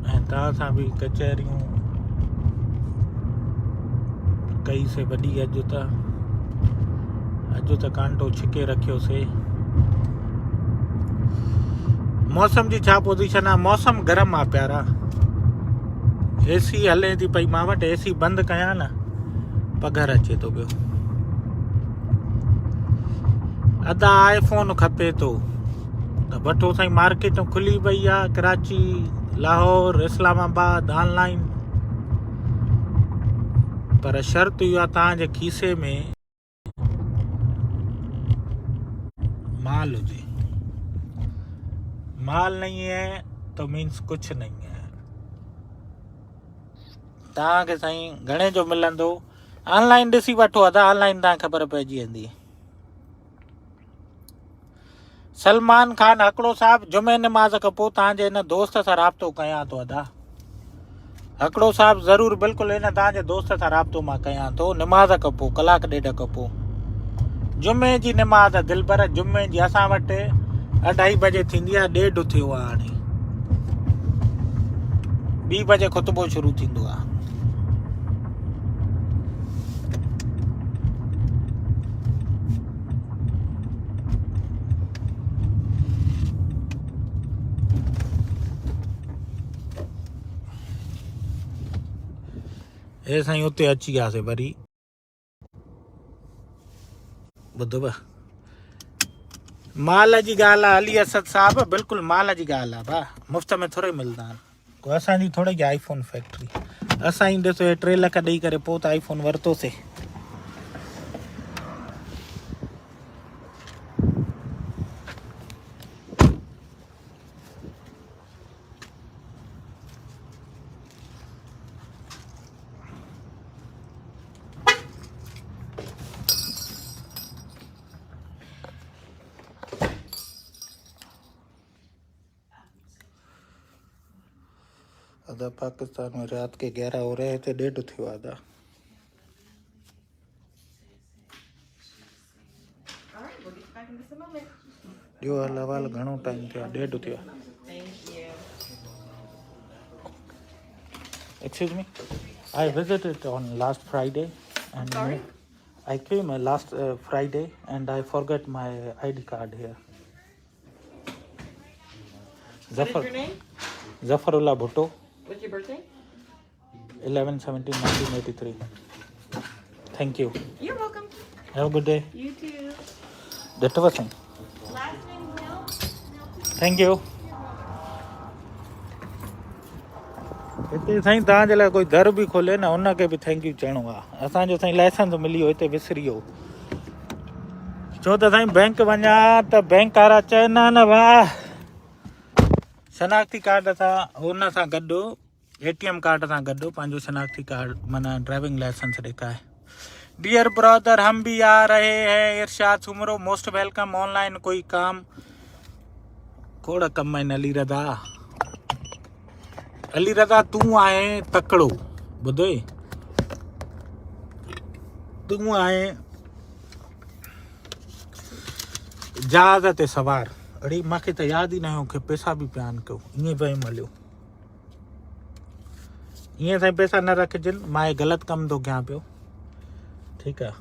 ऐं तव्हां सां बि कचहरियूं कई से वॾी अॼु त कांटो छिके रखियोसीं। मौसम जी छा पोज़ीशन आहे? मौसम गरम आहे प्यारा। एसी हले थी पई। मां वटि एसी बंदि कयां न पघर अचे थो पियो। अदा आईफोन खपे थो त वठो साईं। मार्केट खुली पई आहे कराची लाहौर इस्लामाबाद ऑनलाइन। पर शर्त इहो आहे तव्हांजे खीसे में माल हुजे। माल नहीं है तो मीन्स कुछ नहीं है। तव्हांखे साईं घणे जो मिलंदो ऑनलाइन ॾिसी वठो अदा। ऑनलाइन तव्हांखे ख़बर पइजी वेंदी। सलमान खान हिकिड़ो साहिबु जुमे नमाज़ खां पोइ तव्हांजे हिन दोस्त सां राब्तो कयां थो अदा। हिकिड़ो साहिबु ज़रूरु बिल्कुलु हिन तव्हांजे दोस्त सां राब्तो मां कयां थो नमाज़ खां पोइ 1 कलाक 1.5 खां पोइ। जुमे जी नमाज़ दिलबर जुमे जी असां वटि 2:30 बजे थींदी आहे। 1:30 थियो आहे हाणे। 2 बजे ख़ुतबो शुरू थींदो आहे। हे साईं उते अची वियासीं वरी। ॿुधो माल जी ॻाल्हि आहे अली असद साहिबु। बिल्कुलु माल जी ॻाल्हि आहे भाउ। मुफ़्त में थोरे मिलंदा आहिनि। को असांजी थोरी आईफोन फैक्ट्री। असां ई ॾिसो 3 लख ॾेई करे पोइ त आईफोन वरितोसीं। आधा पाकिस्तान में रात के 11 हो रहे थे, 1:30 थियो आधा। जो हवाल घणो टाइम थियो, 1:30 थियो। Excuse me, I visited on last Friday and Sorry? I came last Friday and I forgot my ID card here. What is your name? Zafarullah Bhutto. What's your birthday? 11/17/1983. Thank you. You're welcome. Have a good day. You too. That was it. Last name Hill? Thank you. हिते साईं तव्हांजे लाइ कोई दर बि खोले न उनखे बि थैंक यू चइणो आहे। असांजो साईं लाइसेंस मिली वियो, हिते विसरी वियो। छो त साईं बैंक वञा त बैंक वारा चवंदा न वाह शनाख्ती कार्ड सां हुन सां गॾु ATM कार्ड सां गॾु पंहिंजो शनाख्ती कार्ड माना ड्राइविंग लाइसेंस ॾेखारे। डियर ब्रदर, हम भी आ रहे हैं। इरशाद सुमरो मोस्ट वेलकम। ऑनलाइन कोई काम खोड़ कम आहिनि। अली रज़ा तूं आहे तकड़ो, ॿुधे तूं आहे जहाज़ ते सवार। अड़ी मूंखे त यादि ई न हुयो कि पैसा बि पिया आहिनि कयो, ईअं पियो मलियो। ईअं साईं पैसा न रखजनि, मां ग़लति कमु थो कयां पियो, ठीकु आहे,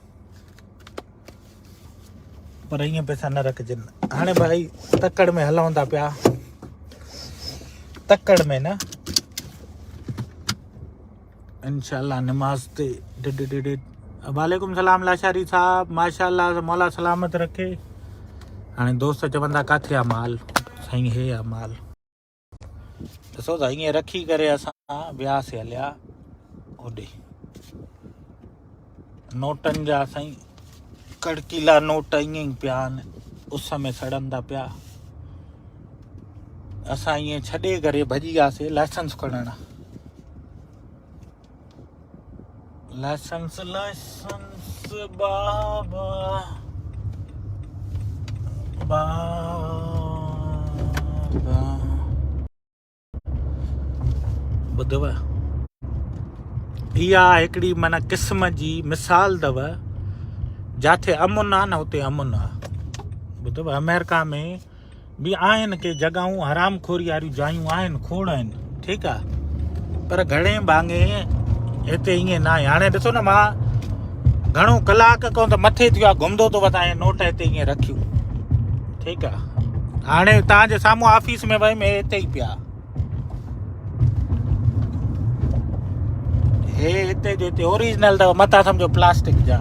पर ईअं पैसा न रखजनि। हाणे भाई तकड़ में हलूं था पिया, तकड़ में न इंशाल्लाह नमाज ते वालेकुम सलाम लाशारी साहब, माशाल्लाह मौला सलामत रखे। हाणे दोस्त चवंदा किथे आहे माल, साईं हे आहे माल। ॾिसो त ईअं रखी करे असां वियासीं हलिया होॾे। नोटनि जा साईं कड़कीला नोट ईअं ई पिया आहिनि, उस में सड़नि था पिया। असां ईअं छॾे करे भॼी वियासीं लाइसेंस खणण। लाइसेंस लाइसेंस बाबा बाबा ॿुधव, इहा हिकिड़ी माना क़िस्म जी मिसाल अथव। जिथे अमुन आहे न हुते अमुन आहे। ॿुधव, अमेरिका में बि आहिनि के जॻहियूं हराम खोरी वारियूं जायूं आहिनि, खोड़ आहिनि, ठीकु आहे, पर घणे भाङे हिते ईअं न आहे। हाणे ॾिसो न, मां घणो कलाक खां त मथे थियो आहे घुमंदो थो वञा, नोट हिते ईअं रखियूं, ठीकु आहे। हाणे तव्हांजे साम्हूं ऑफिस में वयुमि, हिते ई पिया, हे हिते जो हिते ओरिजिनल अथव, मथां सम्झो प्लास्टिक जा।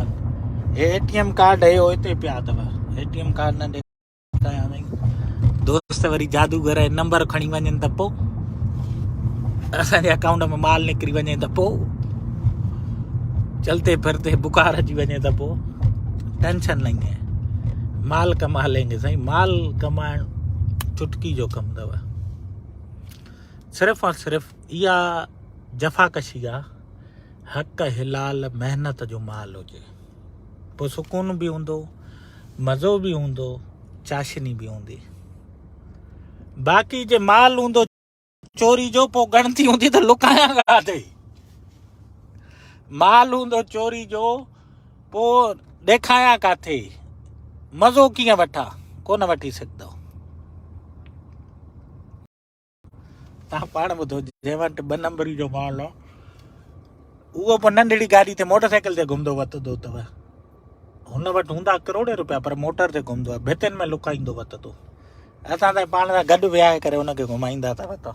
हे ATM कार्ड हे हिते पिया अथव। ATM कार्ड न ॾेखारियां साईं, दोस्त वरी जादूगर आहे, नंबर खणी वञनि त पोइ असांजे अकाउंट में माल निकिरी वञे त पोइ, चलते फिरते बुखार अची वञे त पोइ टेंशन नहीं है। माल कमा लेंगे साईं, माल कमाइण चुटकी जो कमु अथव। सिर्फ़ु और सिर्फ़ु इहा जफ़ाकशी आहे, हक़ हिलाल महिनत जो माल हुजे, पोइ सुकून बि हूंदो, मज़ो बि हूंदो, चाशनी बि हूंदी। बाक़ी जे माल हूंदो चोरी जो, पोइ गणती हूंदी त लुकायां काथे। माल हूंदो चोरी जो, पोइ ॾेखारियां काथे, मज़ो कीअं वठां, कोन वठी सघंदो। तव्हां पाण ॿुधो, जंहिं वटि 2 नंबरी जो माल आहे उहो पोइ नंढड़ी गाॾी ते मोटरसाइकिल ते घुमंदो वरितंदो अथव। हुन वटि हूंदा करोड़े रुपया, पर मोटर ते घुमंदो आहे, भितियुनि में लुकाईंदो वरितंदो। असां त पाण सां गॾु विहाए करे हुनखे घुमाईंदा अथव। त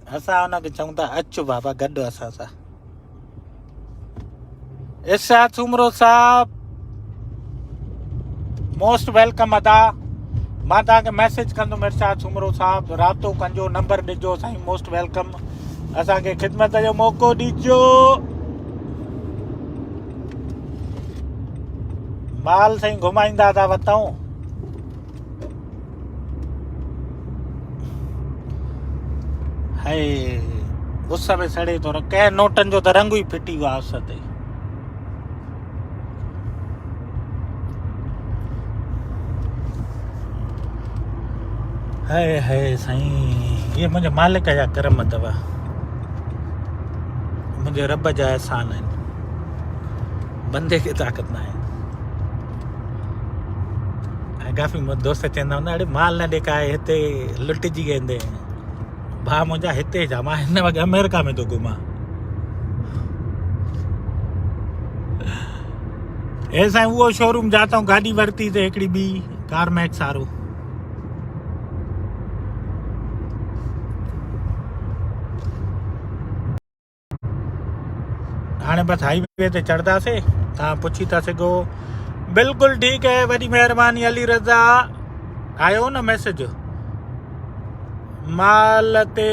असां हुनखे चऊं था अचु बाबा गॾु असां सां। इरशाद सुमरो साहब मोस्ट वेलकम अदा। मां तव्हांखे मैसेज कंदुमि, इरशाद सुमरो साहब राब्तो कजो, नंबर ॾिजो साईं, मोस्ट वेलकम। असांखे ख़िदमत जो मौक़ो ॾिजो। माल साईं घुमाईंदा था वतऊं। हाय उस में सड़े थो कंहिं नोटनि जो त रंग ई फिटी वियो आहे उस ते। हाय हाय साईं, ये मुंहिंजे मालिक जा करम अथव, मुंहिंजे रब जा एहसान आहिनि, बंदे खे ताक़त न आहे। ऐं काफ़ी दोस्त चवंदा हूंदा अड़े माल न ॾेखारे हिते लुटिजी वेंदे। भाउ मुंहिंजा हिते जा, मां हिन वक़्तु अमेरिका में थो घुमां। हे साईं उहो शोरूम जातां गाॾी वरिती ते हिकिड़ी ॿी कार मैक्स वारो। हाणे बसि हाईवे ते चढ़ंदासीं, तव्हां पुछी था सघो। बिल्कुलु ठीकु है, वॾी महिरबानी अली रज़ा। आयो न मैसेज, माल ते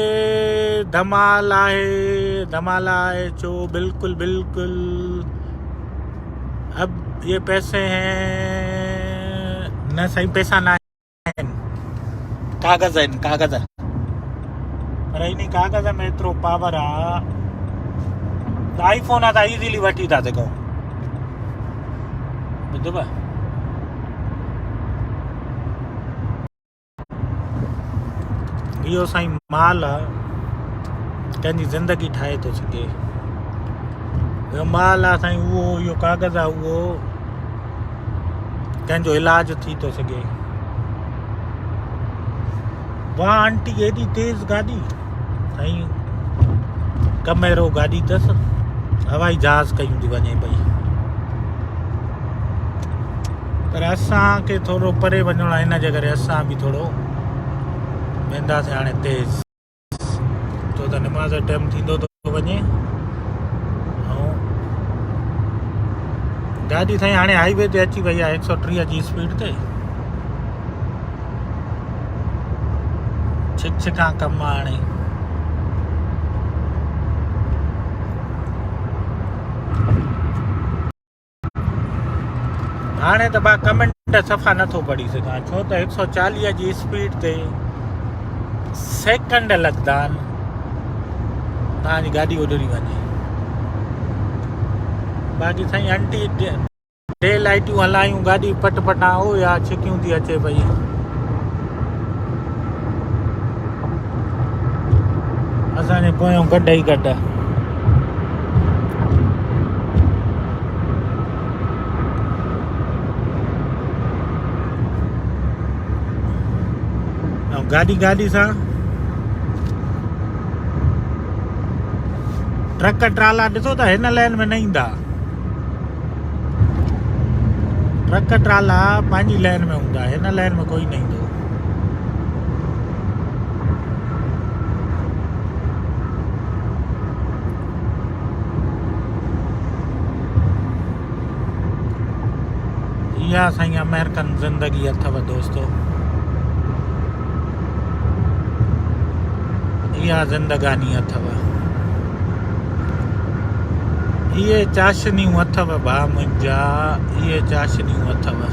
धमाल आहे चो। बिल्कुलु बिल्कुलु। अब ये पैसे हैं न सही, पैसा ना आहिनि, कागज़ आहिनि, कागज़। पर इन कागज़ में एतिरो पावर आहे, आईफोन आहे त इज़ीली वठी था सघूं। ॿुधव, इहो साईं माल आहे, कंहिंजी ज़िंदगी ठाहे थो सघे। इहो माल आहे साईं, उहो इहो कागज़ आहे, उहो कंहिंजो इलाज थी थो सघे। वाह आंटी एॾी तेज़ गाॾी साईं, कमेरो गाॾी अथसि, हवाई जहाज़ कयूं थी वञे पई। पर असांखे थोरो परे वञिणो आहे, हिन जे करे असां बि थोरो वेंदासीं हाणे तेज़, छो त निमाज़ जो टाइम थींदो थो वञे। ऐं गाॾी साईं हाणे हाईवे ते अची वई आहे 130 जी स्पीड ते। छिका कमु आहे हाणे। हाणे त मां कमेंट सफ़ा नथो पढ़ी सघां, छो त 140 जी स्पीड ते सेकंड लॻंदा आहिनि तव्हांजी गाॾी उॾरी वञे। बाक़ी साईं आंटी डे लाइटियूं हलायूं, गाॾी पट पटां हो या छिकियूं थी अचे पई। असांजे पोयों गॾ ई गॾ। गाॾी सां ट्रक ट्राला ॾिसो त हिन लाइन में न ईंदा। ट्रक ट्राला पंहिंजी लाइन में हूंदा, हिन लाइन में कोई न ईंदो। इहा साईं अमेरिकन ज़िंदगी अथव दोस्तो, इहा ज़िंदगानी अथव। इहे चाशनियूं अथव भाउ मुंहिंजा, इहे चाशनियूं अथव।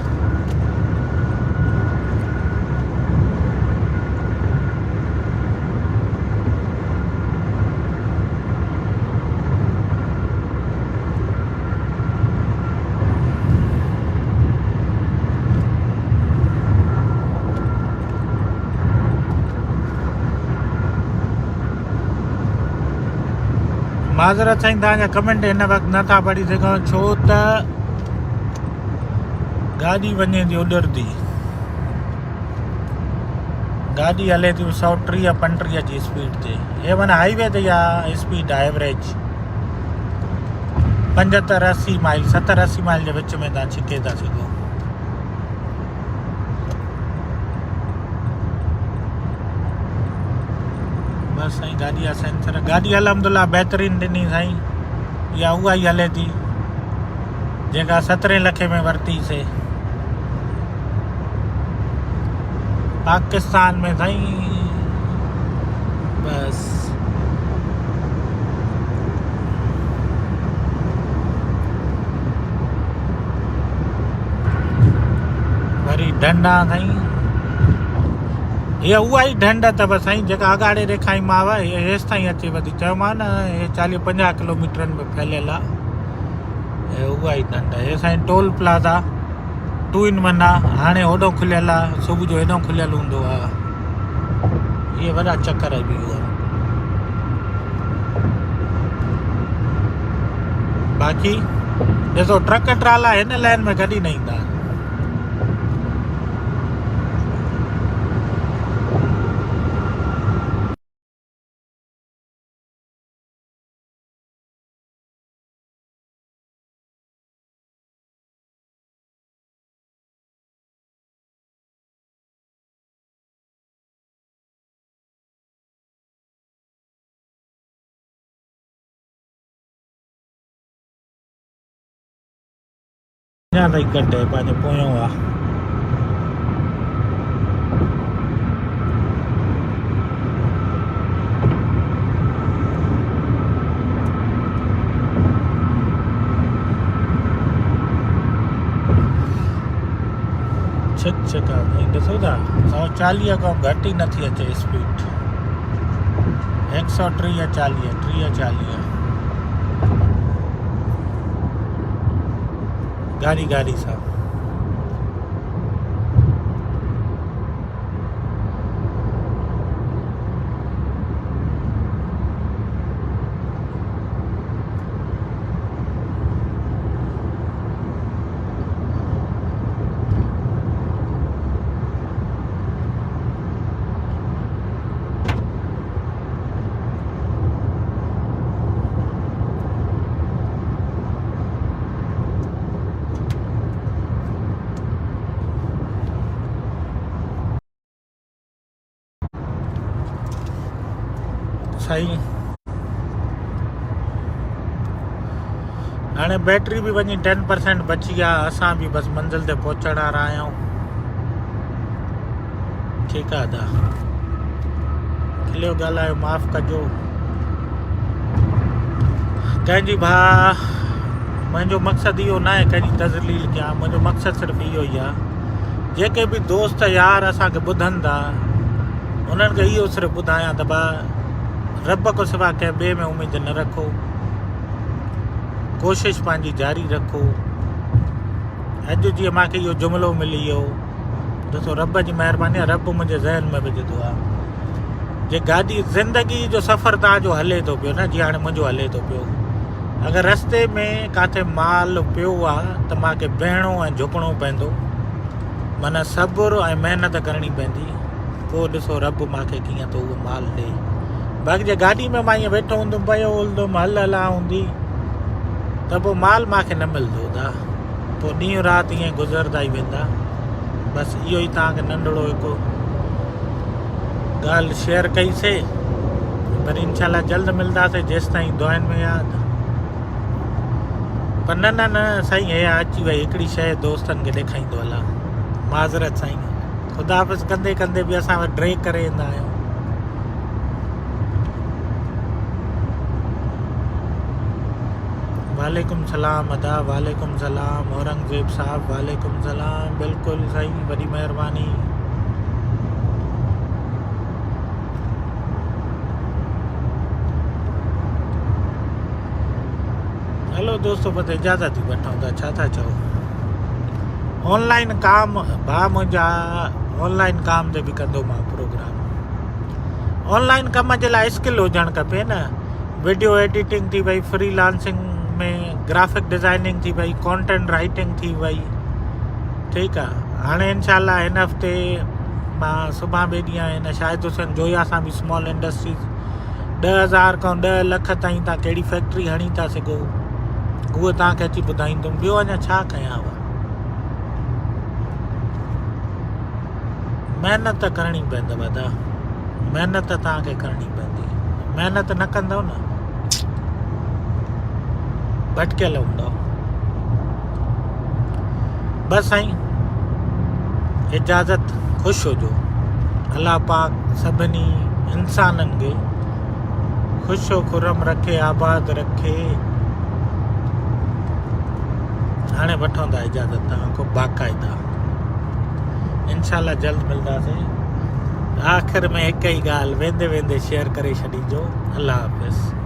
माज़रत साईं, तव्हांजा कमेंट हिन वक़्तु नथा पढ़ी सघूं, छो त गाॾी वञे थी उॾरंदी। गाॾी हले थी 130-135 जी स्पीड ते। हे माना हाईवे ते इहा स्पीड आहे एवरेज 75-80 माइल, 70-80 माइल जे विच में तव्हां छिके था सघो। बस साईं गाॾी आहे सेंसर, गाॾी अलहमदुल्ला बहितरीनु ॾिनी साईं। इहा उहा ई हले थी जेका 17 लखे में वरितीसीं पाकिस्तान में साईं। बस ढंढ आहे साईं, हीअ उहा ई ढंढ अथव साईं जेका अगाड़े ॾेखारीमांव, हीअ हेसि ताईं अचेव थी। चयोमांव न हे 40-50 किलोमीटरनि में फैलियल आहे, हे उहा ई ढंढ आहे। हे साईं टोल प्लाज़ा 2 in 1 आहे, हाणे होॾो खुलियल आहे, सुबुह जो हेॾो खुलियल हूंदो आहे। इहे वॾा चकर बि हुआ। बाक़ी ॾिसो ट्रक ट्राला हिन लाइन में कॾहिं न ईंदा। अञा ताईं कटे पंहिंजो पोयों आहे। छिका भाई ॾिसो था 140 खां घटि ई नथी अचे स्पीड। 130-40 30-40 गाड़ी सां। साईं हाणे बैटरी भी वञी 10% बची आहे। असां भी बस मंज़िल ते पहुचण वारा आहियूं। ठीकु आहे दा खिलियो ॻाल्हायो माफ़ कजो। कंहिंजी भाउ मुंहिंजो मक़सदु इहो न आहे कंहिंजी तज़लील कयां। मुंहिंजो मक़सदु सिर्फ़ु इहो ई आहे जेके बि दोस्त यार असांखे ॿुधनि था उन्हनि खे इहो सिर्फ़ु ॿुधायां त भाउ रब को सिवा कंहिं ॿिए में उमेद न रखो, कोशिशि पंहिंजी जारी रखो। अॼु जीअं मूंखे इहो जुमिलो मिली वियो, ॾिसो रब जी महिरबानी आहे, रब मुंहिंजे ज़हन में विझंदो आहे। जे गाॾी ज़िंदगी जो सफ़र तव्हांजो हले थो पियो न, जीअं हाणे मुंहिंजो हले थो पियो, अगरि रस्ते में किथे माल पियो आहे त मूंखे बीहणो ऐं झुकणो पवंदो, माना सब्र ऐं महिनत करणी पवंदी। पोइ ॾिसो रब मूंखे कीअं थो उहो माल ॾे। बाक़ी जे गाॾी में मां ईअं वेठो हूंदुमि पियो हलंदुमि हल हूंदी त पोइ माल मूंखे न मिलंदो दा। पोइ ॾींहुं राति ईअं गुज़रंदा ई वेंदा। बसि इहो ई तव्हांखे नंढिड़ो हिकु ॻाल्हि शेयर कईसीं। पर इनशाला जल्द मिलंदासीं, जेसि ताईं दुआनि में यादि। पर न साईं हे अची वई हिकिड़ी शइ दोस्तनि खे ॾेखारींदो हलां। माज़रत साईं, ख़ुदा हाफ़िज़ कंदे कंदे बि असां वटि ड्रे करे ईंदा आहियूं। वालेकुम सलाम अदा, वालेकुम सलाम औरंगज़ेब साहब, वालेकुम सलाम। बिल्कुलु साईं, वॾी महिरबानी। हलो दोस्तों, बस इजाज़त ही वठूं था, छा था चओ। ऑनलाइन काम भाउ मुंहिंजा ऑनलाइन काम ते बि कंदो मां प्रोग्राम। ऑनलाइन कम जे लाइ स्किल हुजणु खपे न। वीडियो एडिटिंग थी वई, फ्रीलांसिंग में ग्राफिक डिज़ाइनिंग थी वई, कंटेंट राइटिंग थी वई। ठीकु आहे। हाणे इनशाला हिन हफ़्ते मां सुभाणे ॿिए ॾींहुं हिन शाहिद हुसैन जोया सां बि स्मॉल इंडस्ट्रीज़ 10,000 खां 10 लख ताईं तव्हां कहिड़ी फैक्ट्री हणी था सघो उहो तव्हांखे अची ॿुधाईंदुमि। ॿियो अञा छा कयांव। महिनत करणी पवंदव दा, महिनत तव्हांखे करणी पवंदी। महिनत न कंदव न भटकियल हूंदव। बसि साईं इजाज़त, ख़ुशि हुजो। अल्लाह पाक सभिनी इंसाननि खे ख़ुशो खुरम रखे, आबाद रखे। हाणे वठूं था इजाज़त तव्हां खां बाक़ाइदा। इंशाल्लाह जल्द मिलंदासीं। आख़िर में हिक ई ॻाल्हि वेंदे वेंदे शेयर करे छॾिजो। अल्लाह हाफ़िज़।